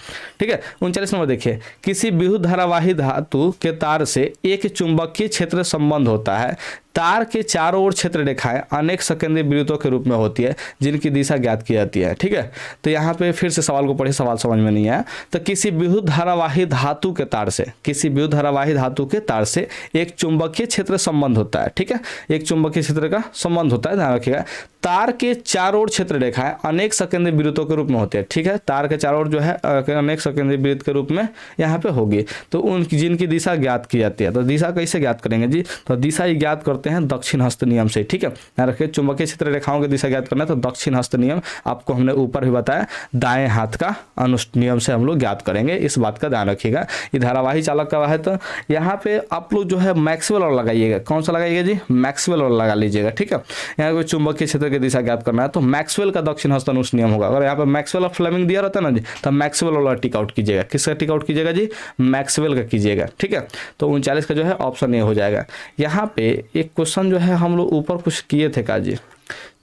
ठीक है, 39 नंबर देखिए, किसी विद्युत धारावाही धातु के तार से एक चुंबकीय क्षेत्र संबंध होता है। तार के चारों ओर क्षेत्र रेखाएं अनेक संकेंद्रीय वृत्तों के रूप में होती है, जिनकी दिशा ज्ञात की जाती है। ठीक है, तो यहाँ पे फिर से सवाल को पढ़े, सवाल समझ में नहीं आया। तो किसी विद्युत धारावाही धातु के तार से, किसी विद्युत धारावाही धातु के तार से एक चुंबकीय क्षेत्र संबंध होता है। ठीक है, एक चुंबकीय क्षेत्र का संबंध होता है, ध्यान रखिएगा। तार के चारों ओर क्षेत्र रेखाएं अनेक संकेंद्रीय वृत्तों के रूप में होती है। ठीक है, तार के चारों ओर जो है अनेक संकेंद्रीय वृत्त के रूप में यहाँ पे होगी, तो उनकी जिनकी दिशा ज्ञात की जाती है। तो दिशा कैसे ज्ञात करेंगे जी, तो दिशा ही ज्ञात करते हैं दक्षिण हस्त नियम से। ठीक है, ध्यान रखिए। चुंबकीय क्षेत्र रेखाओं की दिशा ज्ञात करना है तो दक्षिण हस्त नियम, आपको हमने ऊपर भी बताया, दाएं हाथ का अनुष्ठ नियम से हम लोग ज्ञात करेंगे। इस बात का ध्यान रखिएगा। ये धारावाही चालक का है, तो यहाँ पे आप लोग जो है मैक्सवेल और लगाइएगा। कौन सा लगाइएगा जी, मैक्सवेल और लगा लीजिएगा। ठीक है, यहाँ पे चुंबकीय क्षेत्र की दिशा ज्ञात करना है तो मैक्सवेल का दक्षिण हस्त अनुष्ठ नियम होगा। अगर यहाँ पे मैक्सवेल और फ्लेमिंग दिया रहता है ना जी, तो मैक्सवेल वाला टिक आउट कीजिएगा। किसका टिक आउट कीजिएगा जी, मैक्सवेल का कीजिएगा। ठीक है, तो 39 का जो है ऑप्शन ए हो जाएगा। यहाँ पे एक क्वेश्चन जो है हम लोग ऊपर कुछ किए थे का जी,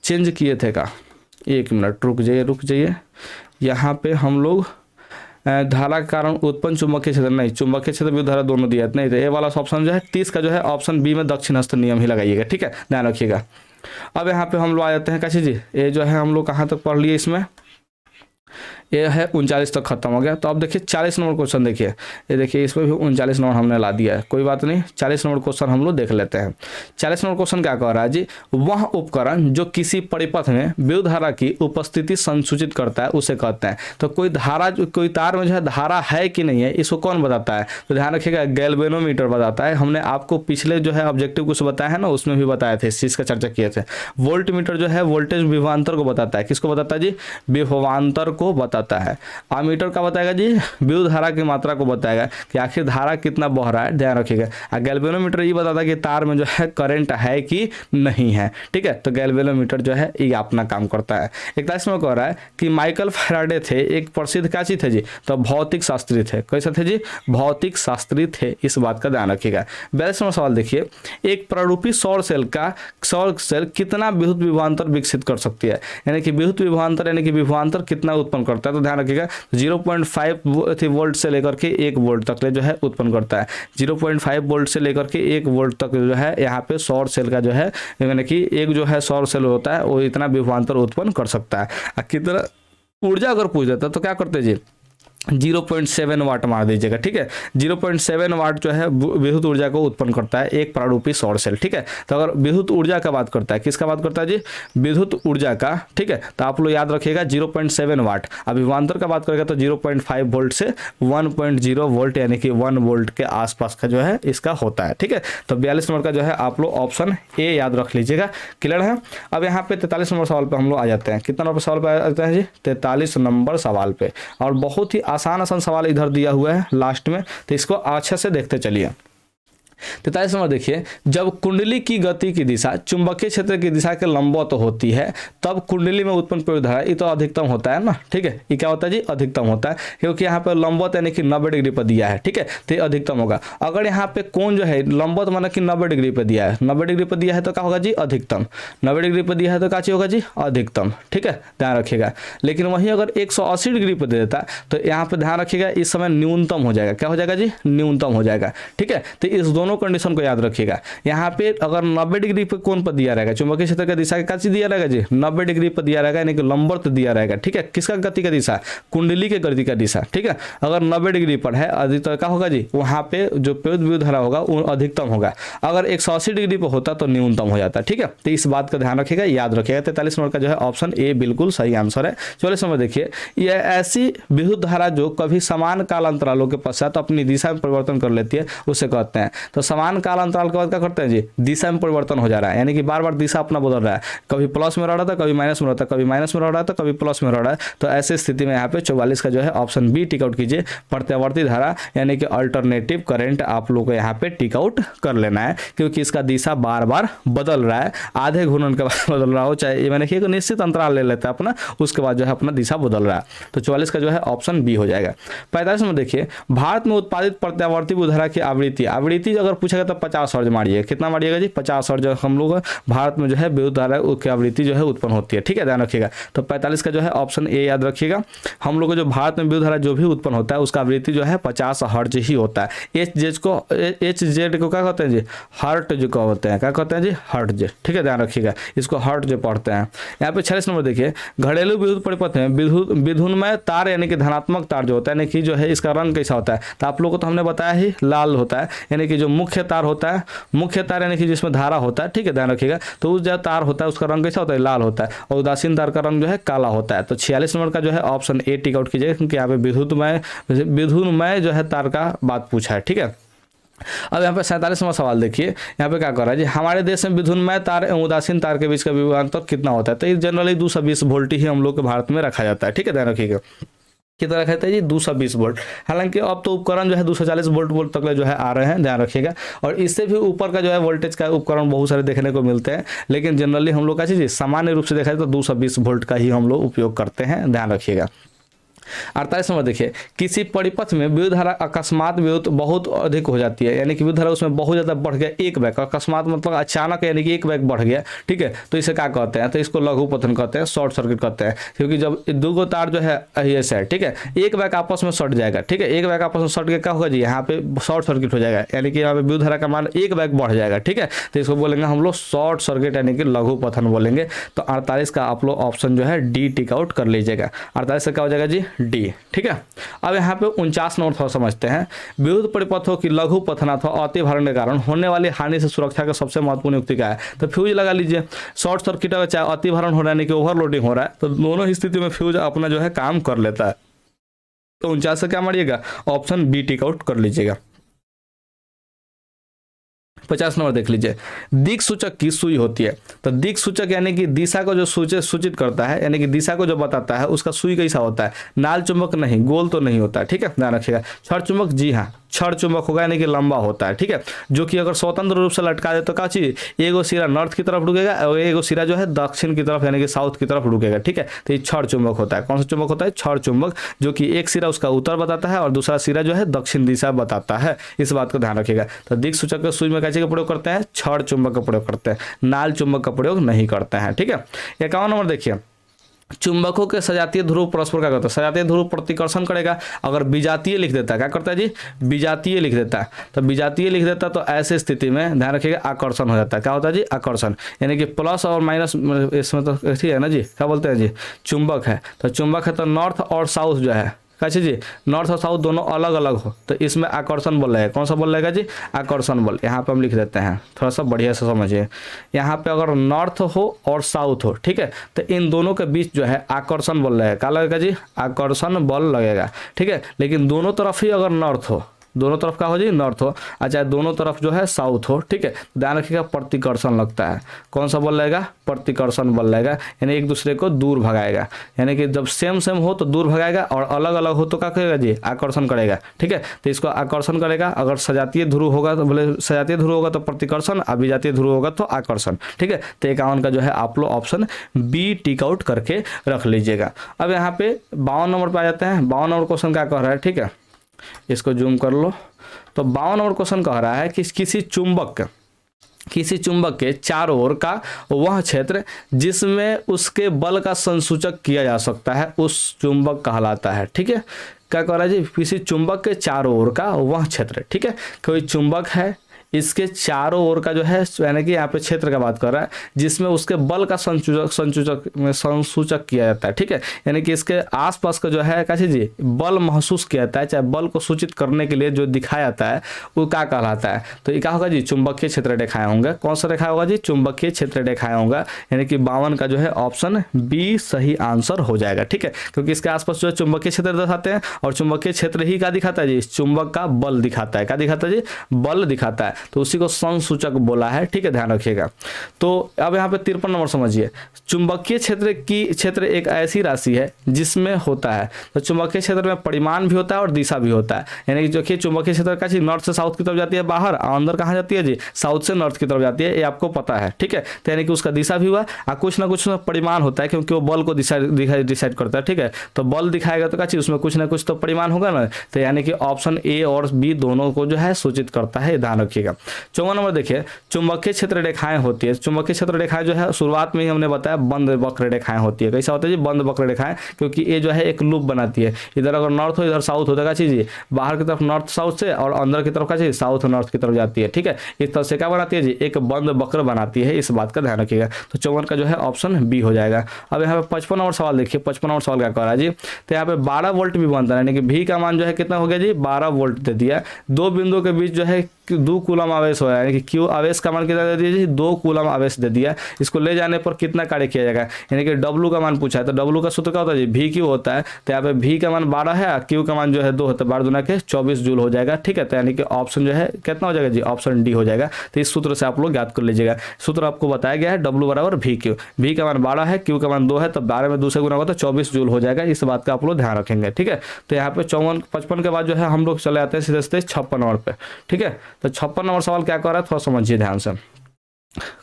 चेंज किए थे का, एक मिनट रुक जाइए। यहाँ पे हम लोग धारा के कारण उत्पन्न चुंबकीय क्षेत्र, नहीं चुंबकीय क्षेत्र विद्युत धारा दोनों दिया नहीं, तो ये वाला ऑप्शन जो है 30 का जो है ऑप्शन बी में दक्षिण हस्त नियम ही लगाइएगा। ठीक है, ध्यान रखिएगा। अब यहाँ पे हम लोग आ जाते हैं कैसे जी, ये जो है हम लोग कहाँ तक पढ़ लिए इसमें, ये है 39 तक खत्म हो गया। तो अब देखिए 40 नंबर क्वेश्चन देखिए, ये देखिए इस पर भी 39 नंबर हमने ला दिया है, कोई बात नहीं। 40 नंबर क्वेश्चन हम लोग देख लेते हैं। 40 नंबर क्वेश्चन क्या कह रहा है जी, वह उपकरण जो किसी परिपथ में विद्युत धारा की उपस्थिति संसूचित करता है उसे कहते हैं। तो कोई धारा, कोई तार में जो है धारा है कि नहीं है, इसको कौन बताता है? तो ध्यान रखिएगा, गैल्वेनोमीटर बताता है। हमने आपको पिछले जो है ऑब्जेक्टिव कुछ बताया है ना, उसमें भी बताए थे, इस चीज़ का चर्चा किए थे। वोल्टमीटर जो है वोल्टेज विभवांतर को बताता है। किसको बताता है जी? विभवांतर को बताता है। आमीटर का बताएगा जी, विद्युत धारा की मात्रा को बताएगा कि आखिर धारा कितना बह रहा है, ध्यान रखिएगा। और गैल्वेनोमीटर ये बताता है कि तार में जो है करंट है कि नहीं है, ठीक है। तो गैल्वेनोमीटर जो है ये अपना काम करता है। 41 में कह रहा है कि माइकल फैराडे थे एक प्रसिद्ध क्या चीज थे जी? तो भौतिक शास्त्री थे। कैसे थे जी? भौतिक शास्त्री थे, इस बात का ध्यान रखिएगा। 42वां सवाल देखिए, एक प्रारूपी सौर सेल कितना विद्युत विभवांतर विकसित कर सकती है? यानी कि विद्युत विभवांतर यानी कि विभवांतर कितना उत्पन्न करता है? तो ध्यान रखिएगा 0.5 वोल्ट से लेकर के 1 वोल्ट तक जो है उत्पन्न करता है। 0.5 वोल्ट से लेकर के 1 वोल्ट तक जो है यहाँ पे सौर सेल का जो है, यानी कि एक जो है सौर सेल होता है वो इतना विभवांतर उत्पन्न कर सकता है। कितना ऊर्जा अगर पूछ देता तो क्या करते जी? 0.7 वाट मार दीजिएगा, ठीक है। 0.7 वाट जो है विद्युत ऊर्जा को उत्पन्न करता है एक प्रारूपी सौर सेल, ठीक है। तो अगर विद्युत ऊर्जा का बात करता है, किसका बात करता है जी? विद्युत ऊर्जा का, ठीक है। तो आप लोग याद रखिएगा 0.7 वाट। अब विभवांतर का बात करेगा तो 0.5 वोल्ट से 1.0 वोल्ट यानी कि 1 वोल्ट के आसपास का जो है इसका होता है, ठीक है। तो 42 नंबर का जो है आप लोग ऑप्शन ए याद रख लीजिएगा, क्लियर है। अब यहाँ पे 43 नंबर सवाल पे हम लोग आ जाते हैं। कितना नंबर सवाल पे आ जाते हैं जी? 43 नंबर सवाल पे। और बहुत ही आसान सवाल इधर दिया हुआ है लास्ट में, तो इसको अच्छे से देखते चलिए। 43 नंबर देखिए, जब कुंडली की गति की दिशा चुंबकीय क्षेत्र की दिशा के लंबवत होती है तब कुंडली में उत्पन्न प्रयुक्त धारा ये तो अधिकतम होता है ना, ठीक है। ये क्या होता है जी? अधिकतम होता है, क्योंकि यहाँ पे लंबवत यानी कि 90 डिग्री पर दिया है, ठीक है। तो ये अधिकतम होगा। अगर यहाँ पे कोण जो है लंबवत माना कि 90 डिग्री पर दिया है, 90 डिग्री पर दिया है तो क्या होगा जी? अधिकतम। 90 डिग्री पर दिया है तो क्या चीज होगा जी? अधिकतम, ठीक है, ध्यान रखिएगा। लेकिन वहीं अगर 180 डिग्री पर दे देता तो यहाँ पे ध्यान रखिएगा इस समय न्यूनतम हो जाएगा। क्या हो जाएगा जी? न्यूनतम हो जाएगा, ठीक है। तो इस दोनों कंडीशन को याद रखिएगा। यहाँ पे अगर 90 डिग्री पे कोण पर दिया रहेगा, चुंबकीय क्षेत्र का दिशा का दिया रहेगा जी? 90 डिग्री पर दिया रहेगा, यानी कि लंबवत दिया रहेगा, ठीक है। किसका गति का दिशा? कुंडली के गति का दिशा, ठीक है। अगर 90 डिग्री पर है अधिकतर क्या होगा जी? वहां पे जो प्रेरित विद्युत धारा होगा वो अधिकतम होगा। अगर 180 डिग्री पर होता तो न्यूनतम हो जाता, ठीक है। तो इस बात का ध्यान रखिएगा, याद रखिएगा। 43 नंबर का जो है ऑप्शन ए बिल्कुल सही आंसर है। 44 नंबर देखिए, यह ऐसी विद्युत धारा जो कभी समान काल अंतरालों के पश्चात अपनी दिशा में परिवर्तन कर लेती है उसे कहते हैं। तो समान काल अंतराल के बाद क्या करते हैं जी? दिशा में परिवर्तन हो जा रहा है, यानी कि बार बार दिशा अपना बदल रहा है। कभी प्लस में रह रहा था, कभी माइनस में रहता, कभी माइनस में रह रहा था, कभी प्लस में रह रहा है। तो ऐसे स्थिति में यहाँ पे 44 का जो है ऑप्शन बी टिक आउट कीजिए। प्रत्यावर्ती धारा यानी कि अल्टरनेटिव करंट आप लोग को यहाँ पे टिक आउट कर लेना है, क्योंकि इसका दिशा बार बार बदल रहा है। आधे घूर्णन के बाद बदल रहा हो, चाहे मैंने एक निश्चित अंतराल ले लेता है अपना, उसके बाद जो है अपना दिशा बदल रहा है। तो 44 का जो है ऑप्शन बी हो जाएगा। 45 में देखिए, भारत में उत्पादित प्रत्यावर्ती विद्युत धारा की आवृत्ति अगर पूछेगा तो 50 हर्ट्ज मारिए। कितना मारिएगा जी? 50 हर्ट्ज हम लोग भारत में जो है विद्युत धारा की आवृत्ति जो है उत्पन्न होती है, ठीक है, ध्यान रखिएगा। तो 45 का जो है ऑप्शन ए याद रखिएगा। हम लोग को जो भारत में विद्युत धारा जो भी उत्पन्न होता है उसका आवृत्ति जो है 50 हर्ट्ज ही होता है। एच जेड को क्या कहते हैं जी? हर्ट जो होते हैं, क्या कहते हैं जी? हर्ट्ज, ठीक है, ध्यान रखिएगा, इसको हर्ट्ज पढ़ते हैं। यहाँ पे 46 नंबर देखिए, घरेलू विद्युत परिपथ में विद्युन्मय तार यानी कि धनात्मक तार जो होता है, यानी कि जो है इसका रंग कैसा होता है? तो आप लोगों को तो हमने बताया ही लाल होता है, यानी कि जो मुख्य तार होता है, मुख्य तार यानी कि जिसमें धारा होता है, ठीक है, ध्यान रखिएगा। तो उस जो तार होता है उसका रंग कैसा होता है? लाल होता है। और उदासीन तार का रंग जो है काला होता है। तो 46 नंबर का जो है ऑप्शन ए टिक आउट कीजिएगा, क्योंकि यहाँ पे विद्युन्मय जो है तार का बात पूछा है, ठीक है। अब यहाँ पे 47वां सवाल देखिए, यहाँ पे क्या कर रहा है जी? हमारे देश में विद्युन्मय तार एवं उदासीन तार के बीच का विभवांतर कितना होता है? तो ये जनरली 220 वोल्ट ही हम लोग के भारत में रखा जाता है, ठीक है, ध्यान रखिएगा। कितना रखा जाता है जी? 220 वोल्ट। हालांकि अब तो उपकरण जो है 240 वोल्ट तक जो है आ रहे हैं, ध्यान रखिएगा। और इससे भी ऊपर का जो है वोल्टेज का उपकरण बहुत सारे देखने को मिलते हैं, लेकिन जनरली हम लोग का चीज़ सामान्य रूप से देखा जाए तो 220 वोल्ट का ही हम लोग उपयोग करते हैं, ध्यान रखिएगा। 48 नंबर देखिए, किसी परिपथ में विद्युत धारा अकस्मात विद्युत बहुत अधिक हो जाती है, यानी कि विद्युत धारा उसमें बहुत ज़्यादा बढ़ गया, एक बैग। अकस्मात मतलब अचानक, यानी कि एक बैग बढ़ गया, ठीक है। तो इसे क्या कहते हैं? तो इसको लघु पतन कहते हैं, शॉर्ट सर्किट कहते हैं। क्योंकि जब दो तार जो है ऐसे है, ठीक है, एक बैग आपस में सट जाएगा, ठीक है, एक बैग आपस में सट के क्या होगा जी? यहाँ पे शॉर्ट सर्किट हो जाएगा, यानी कि यहाँ पे विद्युत धारा का मान एक बैग बढ़ जाएगा, ठीक है। तो इसको बोलेंगे हम लोग शॉर्ट सर्किट, यानी कि लघु पतन बोलेंगे। तो 48 का आप लोग ऑप्शन जो है डी टिक आउट कर लीजिएगा। 48 से क्या हो जाएगा जी? डी। ठीक है, अब यहाँ पे 49 नंबर थोड़ा समझते हैं। विद्युत परिपथों की लघु पथन अथवा अतिभारण के कारण होने वाली हानि से सुरक्षा का सबसे महत्वपूर्ण युक्ति क्या है? तो फ्यूज लगा लीजिए। शॉर्ट सर्किट अगर चाहे अतिभारण हो रहा है यानी कि ओवरलोडिंग हो रहा है तो दोनों ही स्थिति में फ्यूज अपना जो है काम कर लेता है। तो 49 से क्या मारिएगा? ऑप्शन बी टिक आउट कर लीजिएगा। 50 नंबर देख लीजिए। दिक सूचक की सुई होती है। तो दिक सूचक यानी कि दिशा को जो सूचित करता है यानी कि दिशा को जो बताता है उसका सुई कैसा होता है? नाल चुंबक नहीं, गोल तो नहीं होता है। ठीक है, ध्यान रखिएगा। छड़ चुंबक, जी हाँ छड़ चुंबक होगा यानी कि लंबा होता है। ठीक है, जो कि अगर स्वतंत्र रूप से लटका दे तो क्या चीज, एगो सिरा नॉर्थ की तरफ रुकेगा और एगो सिरा जो है दक्षिण की तरफ यानी कि साउथ की तरफ रुकेगा। ठीक है, तो ये छड़ चुंबक होता है। कौन सा चुंबक होता है? छड़ चुंबक, जो कि एक सिरा उसका उत्तर बताता है और दूसरा सिरा जो है दक्षिण दिशा बताता है। इस बात को ध्यान रखिएगा। तो दिक सूचक के सुई में कैसे का प्रयोग करते हैं? छड़ चुंबक का प्रयोग करते हैं, नाल चुंबक का प्रयोग नहीं करते हैं। ठीक है, 51 नंबर देखिए। चुंबकों के सजातीय ध्रुव परस्पर क्या करता है? सजातीय ध्रुव प्रतिकर्षण करेगा। अगर विजातीय लिख देता है, क्या करता है जी? विजातीय लिख देता है। तो विजातीय लिख देता है तो ऐसे स्थिति में ध्यान रखिएगा आकर्षण हो जाता है। क्या होता है जी? आकर्षण, यानी कि प्लस और माइनस, इसमें तो ठीक है ना जी, क्या बोलते हैं जी? चुंबक है तो चुंबक है तो नॉर्थ और साउथ जो है कैसे जी? नॉर्थ और साउथ दोनों अलग अलग हो तो इसमें आकर्षण बल रहेगा। कौन सा बल रहेगा जी? आकर्षण बल। यहाँ पे हम लिख देते हैं, थोड़ा सा बढ़िया से समझिए। यहाँ पे अगर नॉर्थ हो और साउथ हो, ठीक है, तो इन दोनों के बीच जो है आकर्षण बल रहेगा। क्या लगेगा जी? आकर्षण बल लगेगा। ठीक है, लेकिन दोनों तरफ ही अगर नॉर्थ हो, दोनों तरफ का हो जी? नॉर्थ हो, अच्छा दोनों तरफ जो है साउथ हो, ठीक है, ध्यान रखिएगा प्रतिकर्षण लगता है। कौन सा बल लगेगा? प्रतिकर्षण बल लगेगा, यानी एक दूसरे को दूर भगाएगा। यानी कि जब सेम सेम हो तो दूर भगाएगा और अलग अलग हो तो क्या करेगा जी? आकर्षण करेगा। ठीक है, तो इसको आकर्षण करेगा। अगर सजातीय ध्रुव होगा तो बोले सजातीय ध्रुव होगा तो प्रतिकर्षण, और विजातीय ध्रुव होगा तो आकर्षण। ठीक है, तो 51 का जो है आप लोग ऑप्शन बी टिक आउट करके रख लीजिएगा। अब यहाँ पे 52 नंबर पे आ जाते हैं। 52 नंबर क्वेश्चन क्या कह रहा है? ठीक है, इसको जूम कर लो। तो 52 नंबर क्वेश्चन कह रहा है कि किसी चुंबक के चारों ओर का वह क्षेत्र जिसमें उसके बल का संसूचक किया जा सकता है उस चुंबक कहलाता है। ठीक है, क्या कह रहा है जी? किसी चुंबक के चारों ओर का वह क्षेत्र, ठीक है, कोई चुंबक है, इसके चारों ओर का जो है यानी कि यहाँ पे क्षेत्र का बात कर रहा है जिसमें उसके बल का संसूचक किया जाता है। ठीक है, यानी कि इसके आसपास का जो है कैसे जी बल महसूस किया जाता है, चाहे बल को सूचित करने के लिए जो दिखाया जाता है वो क्या कहलाता है? तो ये क्या होगा जी? चुंबकीय क्षेत्र रेखाएं होंगे। कौन सा रेखा होगा जी? चुंबकीय क्षेत्र रेखाएं होगा, यानी कि 52 का जो है ऑप्शन बी सही आंसर हो जाएगा। ठीक है, क्योंकि इसके आसपास जो है चुंबकीय क्षेत्र दिखाते हैं और चुंबकीय क्षेत्र ही क्या दिखाता है जी? चुंबक का बल दिखाता है। क्या दिखाता है जी? बल दिखाता है, तो उसी को संसूचक बोला है। ठीक है, ध्यान रखिएगा। तो अब यहाँ पे 53 नंबर समझिए। चुंबकीय क्षेत्र एक ऐसी राशि है जिसमें होता है, तो चुंबकीय क्षेत्र में परिमाण भी होता है और दिशा भी होता है। यानी कि जो कि चुंबकीय क्षेत्र का चीज नॉर्थ से साउथ की तरफ जाती है बाहर, और अंदर कहाँ जाती है जी? साउथ से नॉर्थ की तरफ जाती है, ये आपको पता है। ठीक है, तो यानी कि उसका दिशा भी हुआ और कुछ ना कुछ परिमाण होता है क्योंकि वो बल को डिसाइड करता है। ठीक है, तो बल दिखाएगा तो क्या चीज उसमें कुछ ना कुछ तो परिमाण होगा ना, तो यानी कि ऑप्शन ए और बी दोनों को जो है सूचित करता है, ध्यान रखिएगा। 54 नंबर देखिए। चुंबकीय क्षेत्र रेखाएं होती है। चुंबकीय क्षेत्र रेखाएं जो है शुरुआत में ही हमने बताया बंद वक्र रेखाएं होती है। कैसा होता है जी? बंद वक्र रेखाएं, क्योंकि ये जो है एक लूप बनाती है। इधर अगर नॉर्थ हो इधर साउथ होता है, चीज बाहर की तरफ नॉर्थ साउथ से और अंदर की तरफ का चीज साउथ नॉर्थ की तरफ जाती है। ठीक है, इस तरह से क्या बनाती है जी? एक बंद वक्र बनाती है। इस बात का ध्यान रखिएगा। तो 54 का जो है ऑप्शन बी हो जाएगा। अब यहाँ पे 55 नंबर सवाल देखिए। 55 नंबर सवाल क्या कह रहा है जी? तो यहाँ पे 12 वोल्ट भी बनता है, यानी कि भी का मान जो है कितना हो गया जी? 12 वोल्ट दे दिया। दो बिंदुओं के बीच जो है 2 कूलम आवेश हो रहा है, यानी कि क्यू आवेश का मान कितना दे दिया जी? 2 कूलम आवेश दे दिया। इसको ले जाने पर कितना कार्य किया जाएगा? यानी कि डब्लू का मान पूछा है, तो डब्लू का सूत्र क्या होता है जी? भी क्यू होता है। तो यहाँ पे भी का मान 12 है, क्यू का मान जो है 2 होता है, 12 दूना के 24 जूल हो जाएगा। ठीक है, तो यानी कि ऑप्शन जो है कितना हो जाएगा जी? ऑप्शन डी हो जाएगा। तो इस सूत्र से आप लोग याद कर लीजिएगा। सूत्र आपको बताया गया है डब्लू बराबर भी क्यू। भी का मान 12 है, क्यू का मान 2 है, तो 12 में 2 से गुना होगा तो 24 जूल हो जाएगा। इस बात का आप लोग ध्यान रखेंगे। ठीक है, तो यहाँ पे 55 के बाद जो है हम लोग चले आते हैं सीधे सीधे 56 नंबर पे। ठीक है, तो 56 नंबर सवाल क्या कर रहा है थोड़ा समझिए ध्यान से।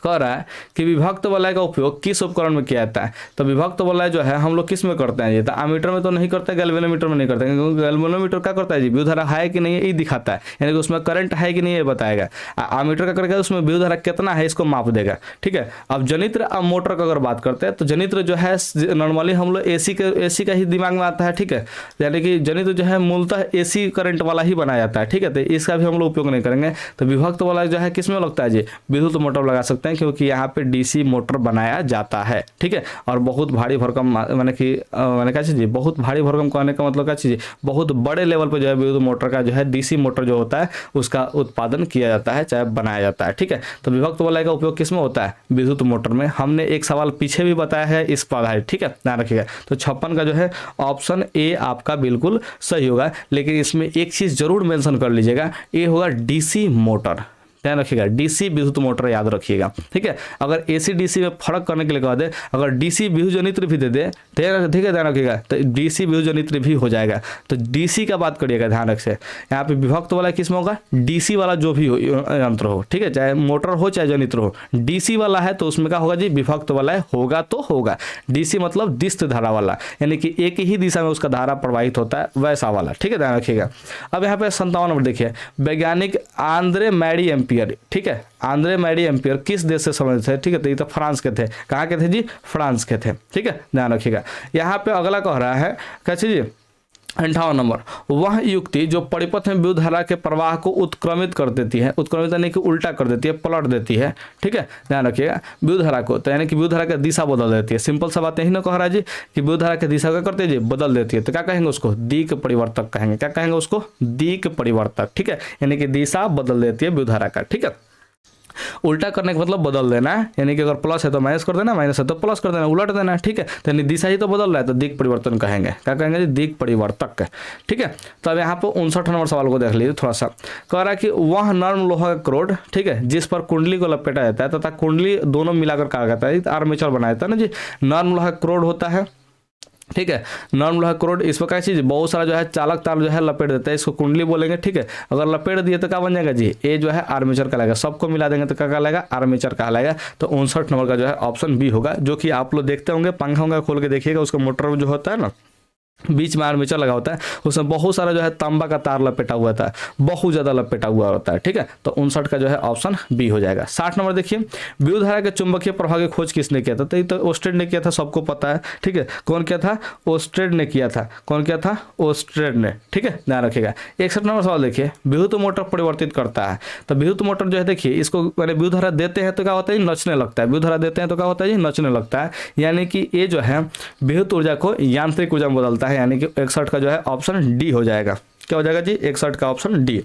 कह रहा है कि विभक्त वलय का उपयोग किस उपकरण में किया जाता है? तो विभक्त वलय जो है हम लोग किस में करते हैं? ये तो एमीटर में तो नहीं करते, गैल्वेनोमीटर में नहीं करते, क्योंकि गैल्वेनोमीटर क्या करता है जी? विद्युत धारा है कि नहीं है ये दिखाता है, यानी कि उसमें करंट है कि नहीं ये बताएगा। एमीटर का करेगा उसमें विद्युत धारा कितना है इसको माप देगा। ठीक है, अब जनित्र अब मोटर का अगर बात करते हैं तो जनित्र जो है नॉर्मली हम लोग एसी का ही दिमाग में आता है। ठीक है, यानी कि जनित्र जो है मूलतः एसी करंट वाला ही बनाया जाता है। ठीक है, तो इसका भी हम लोग उपयोग नहीं करेंगे। तो विभक्त वाला जो है किस में लगता है जी? विद्युत मोटर लगा लगा सकते हैं क्योंकि यहाँ पे डीसी मोटर बनाया जाता है, ठीक है। और बहुत भारी भरकम मैंने क्या चीज़, बहुत भारी भरकम कहने का मतलब क्या चीज़, बहुत बड़े लेवल पर जो है विद्युत मोटर का जो है डीसी मोटर जो होता है उसका उत्पादन किया जाता है, चाहे बनाया जाता है, ठीक है। तो विभक्त वलय का उपयोग किस में होता है, विद्युत मोटर में। हमने एक सवाल पीछे भी बताया है इस पर आधारित, ठीक है, ध्यान रखिएगा। तो 56 का जो है ऑप्शन ए आपका बिल्कुल सही होगा। लेकिन इसमें एक चीज़ जरूर मेंशन कर लीजिएगा, ये होगा डीसी मोटर, ध्यान रखिएगा, डीसी विद्युत मोटर याद रखिएगा, ठीक है। अगर एसी डीसी में फर्क करने के लिए कह दे, अगर डीसी विद्युत जनित्र भी दे दे, ठीक है, ध्यान रखिएगा, तो डीसी विद्युत जनित्र भी हो जाएगा। तो डीसी का बात करिएगा ध्यान रख से, यहाँ पे विभक्त वाला किस में होगा, डीसी वाला जो भी यंत्र हो, ठीक है, चाहे मोटर हो चाहे जनित्र हो, डीसी वाला है तो उसमें क्या होगा जी, विभक्त वाला होगा तो होगा। डीसी मतलब दिस्त धारा वाला, यानी कि एक ही दिशा में उसका धारा प्रवाहित होता है, वैसा वाला, ठीक है, ध्यान रखिएगा। अब यहाँ पे 57 नंबर देखिए, वैज्ञानिक आंद्रे मैडी एम्पियर, ठीक है, आंद्रे मैडी एम्पियर किस देश से संबंधित है, ठीक है, तो ये तो फ्रांस के थे। कहाँ के थे जी, फ्रांस के थे, ठीक है, ध्यान रखिएगा। यहाँ पे अगला कह रहा है कैसे जी, 58 नंबर, वह युक्ति जो परिपथ में विद्युत धारा के प्रवाह को उत्क्रमित कर देती है, उत्क्रमित यानी कि उल्टा कर देती है, पलट देती है, ठीक है, ध्यान रखिएगा, विद्युत धारा को, तो यानी कि विद्युत धारा की दिशा बदल देती है। सिंपल सा बात यही ना कह रहा है जी कि विद्युत धारा की दिशा क्या करती है जी, बदल देती है। तो क्या कहेंगे उसको, दिक् परिवर्तक कहेंगे। क्या कहेंगे उसको, दिक् परिवर्तक, ठीक है, यानी कि दिशा बदल देती है विद्युत धारा का, ठीक है। उल्टा करने का मतलब बदल देना है, यानी कि अगर प्लस है तो माइनस कर देना, माइनस है तो प्लस कर देना, उलट देना, ठीक है। तो यानी दिशा ही तो बदल रहा है, तो दिक् परिवर्तन कहेंगे। क्या कहेंगे जी, दिक् परिवर्तक, ठीक है। तो अब यहाँ पर 59 नंबर सवाल को देख लीजिए थोड़ा सा। कह रहा है कि वह नर्म लोहा का क्रोड, ठीक है, जिस पर कुंडली को लपेटा जाता है तथा कुंडली दोनों मिलाकर कहा जाता है, आर्मेचर बनाया जाता है ना जी, नर्म लोहा क्रोड होता है, ठीक है, नर्म लोहा क्रोड। इस पर क्या चीज़, बहुत सारा जो है चालक तार जो है लपेट देता है, इसको कुंडली बोलेंगे, ठीक है। अगर लपेट दिए तो क्या बन जाएगा जी, ये जो है आर्मेचर कहलाएगा। सबको मिला देंगे तो क्या कहलाएगा, आर्मेचर कहलाएगा। तो 59 नंबर का जो है ऑप्शन बी होगा, जो कि आप लोग देखते होंगे, पंखा होगा खोल के देखिएगा, उसका मोटर जो होता है ना, बीच में आर्मेचर लगा होता है, उसमें बहुत सारा जो है तांबा का तार लपेटा हुआ था, बहुत ज़्यादा लपेटा हुआ होता है, ठीक है। तो 59 का जो है ऑप्शन बी हो जाएगा। 60 नंबर देखिए, विद्युत धारा के चुंबकीय प्रभाव की खोज किसने किया था, तो ये तो ओस्टेड ने किया था, सबको पता है, ठीक है। कौन किया था, ओस्टेड ने किया था। कौन किया था, ओस्टेड ने, ठीक है, ध्यान रखिएगा। 61 नंबर सवाल देखिए, विद्युत मोटर परिवर्तित करता है। तो विद्युत मोटर जो है देखिए, इसको मैंने विद्युत धारा देते हैं तो क्या होता है, नचने लगता है। विद्युत धारा देते हैं तो क्या होता है जी, नचने लगता है, यानी कि ये जो है विद्युत ऊर्जा को यांत्रिक ऊर्जा में बदलता है, यानी कि 61 का जो है ऑप्शन डी हो जाएगा। क्या हो जाएगा जी, 61 का ऑप्शन डी।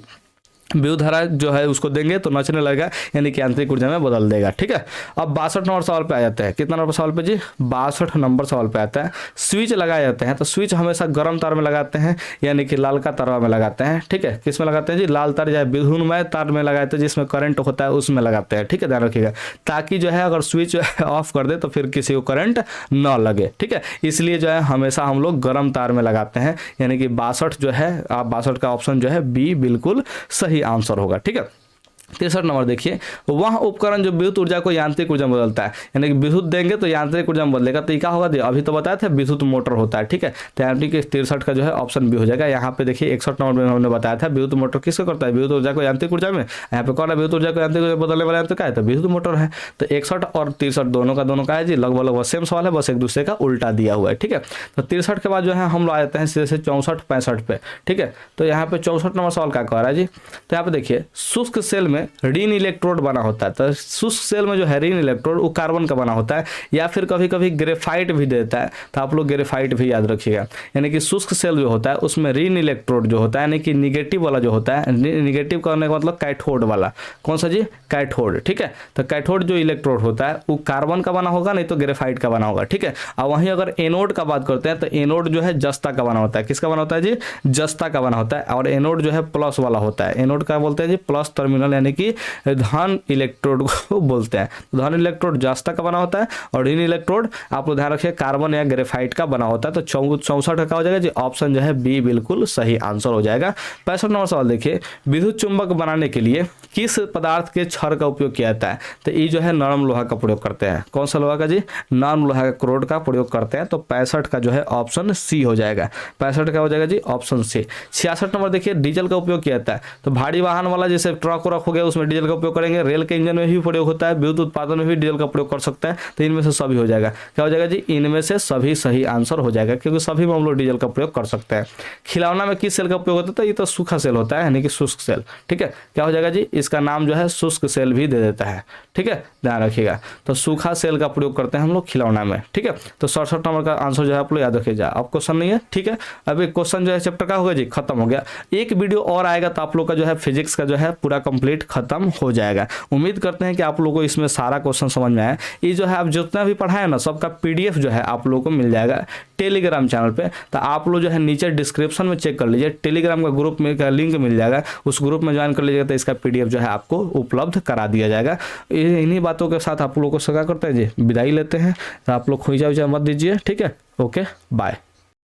विद्युत धारा जो है उसको देंगे तो नचने लगेगा, यानी कि यांत्रिक ऊर्जा में बदल देगा, ठीक है। अब 62 नंबर सवाल पे आ जाते हैं। कितना नंबर सवाल पे जी, 62 नंबर सवाल पे आता है। स्विच लगाए जाते हैं, तो स्विच हमेशा गर्म तार में लगाते हैं, यानी कि लाल का तार में लगाते हैं, ठीक है। किस में लगाते हैं जी, लाल तार या विद्युन्मय तार में लगाते हैं, जिसमें करंट होता है उसमें लगाते हैं, ठीक है, ध्यान रखिएगा, ताकि जो है अगर स्विच ऑफ कर दे तो फिर किसी को करंट न लगे, ठीक है। इसलिए जो है हमेशा हम लोग गर्म तार में लगाते हैं, यानी कि 62 जो है, आप 62 का ऑप्शन जो है बी बिल्कुल सही आंसर होगा, ठीक है। 63 नंबर देखिए, वह उपकरण जो विद्युत ऊर्जा को यांत्रिक ऊर्जा में बदलता है, यानी कि विद्युत देंगे तो यांत्रिक ऊर्जा में बदलेगा, तो क्या होगा, अभी तो बताया था विद्युत मोटर होता है, ठीक है। तो यानी कि 63 का जो है ऑप्शन बी हो जाएगा। यहाँ पे देखिए 61 नंबर में हमने बताया था विद्युत मोटर किसको करता है, विद्युत ऊर्जा को यांत्रिक ऊर्जा में। यहाँ पे कौन है, विद्युत ऊर्जा को यांत्रिक ऊर्जा बदलने वाला यंत्र क्या है, तो विद्युत मोटर है। तो 61 और 63 दोनों का दोनों का है जी, लगभग सेम सवाल है, बस एक दूसरे का उल्टा दिया हुआ है, ठीक है। तो 63 के बाद जो है हम लोग आ जाते हैं सीधे से 64 65 पे, ठीक है। तो यहाँ पे 64 नंबर सवाल क्या कह रहा है जी, तो यहाँ पे देखिए, शुष्क सेल में ऋण इलेक्ट्रोड बना होता है। तो शुष्क सेल में जो है ऋण इलेक्ट्रोड वो कार्बन का बना होता है, या फिर कभी कभी ग्रेफाइट भी देता है, तो आप लोग ग्रेफाइट भी याद रखिएगा। यानी कि शुष्क सेल जो होता है उसमें ऋण इलेक्ट्रोड जो होता है, यानी कि निगेटिव वाला जो होता है, निगेटिव करने का मतलब कैथोड वाला, कौन सा जी, कैथोड, ठीक है। तो कैथोड जो इलेक्ट्रोड होता है वो कार्बन का बना होगा, नहीं तो ग्रेफाइट का बना होगा, ठीक है। और वहीं अगर एनोड का बात करते हैं तो एनोड जो है जस्ता का बना होता है। किसका बना होता है जी, जस्ता का बना होता है। और एनोड जो है प्लस वाला होता है, एनोड का बोलते हैं जी प्लस टर्मिनल, यानी कि धन इलेक्ट्रोड को बोलते हैं। तो धन इलेक्ट्रोड जस्ता का बना होता है, और ऋण इलेक्ट्रोड आप लोग ध्यान रखिए कार्बन या ग्रेफाइट का बना होता है। तो 64 का हो जाएगा जी, ऑप्शन जो है बी बिल्कुल सही आंसर हो जाएगा। 65 नंबर सवाल देखिए, विद्युत चुंबक बनाने के लिए किस पदार्थ के क्षर का उपयोग किया जाता है, तो ये जो है नरम लोहा का प्रयोग करते हैं। कौन सा लोहा का जी, नरम लोहा का क्रोड का प्रयोग करते हैं। तो 65 का जो है ऑप्शन सी हो जाएगा। 65 का हो जाएगा जी ऑप्शन सी। 66 नंबर देखिए, डीजल का उपयोग किया जाता है। तो भारी वाहन वाला जैसे ट्रक व्रक हो गया उसमें डीजल का उपयोग करेंगे, रेल के इंजन में भी प्रयोग होता है, विद्युत उत्पादन में भी डीजल का प्रयोग कर सकते हैं। तो इनमें से सभी हो जाएगा, क्या हो जाएगा जी, इनमें से सभी सही आंसर हो जाएगा, क्योंकि सभी में हम लोग डीजल का प्रयोग कर सकते हैं। खिलौना में किस सेल का उपयोग होता है, ये तो सूखा सेल होता है, यानी कि शुष्क सेल। ठीक है, क्या हो जाएगा जी, इसका नाम जो है शुष्क सेल भी दे देता है। ठीक है, ध्यान रखिएगा। तो सूखा सेल का प्रयोग करते हैं हम लोग खिलौना में। ठीक है, तो 67 नंबर का आंसर जो है आप लोग याद रखिए। अब क्वेश्चन नहीं है, ठीक है, अभी क्वेश्चन जो है चैप्टर का होगा जी खत्म हो गया। एक वीडियो और आएगा तो आप लोग का जो है फिजिक्स का जो है पूरा कंप्लीट खत्म हो जाएगा। उम्मीद करते हैं कि आप लोगों को इसमें सारा क्वेश्चन समझ में आया। ये जो है आप जितना भी पढ़ाए ना, सबका पीडीएफ जो है आप लोगों को मिल जाएगा टेलीग्राम चैनल पे। तो आप लोग जो है नीचे डिस्क्रिप्शन में चेक कर लीजिए, टेलीग्राम का ग्रुप में का लिंक मिल जाएगा, उस ग्रुप में ज्वाइन कर लीजिएगा तो इसका पीडीएफ जो है आपको उपलब्ध करा दिया जाएगा। इन्हीं बातों के साथ आप लोगों को सगा करते हैं जी, विदाई लेते हैं। तो आप लोग खोई जाओ मत दीजिए। ठीक है, ओके, बाय।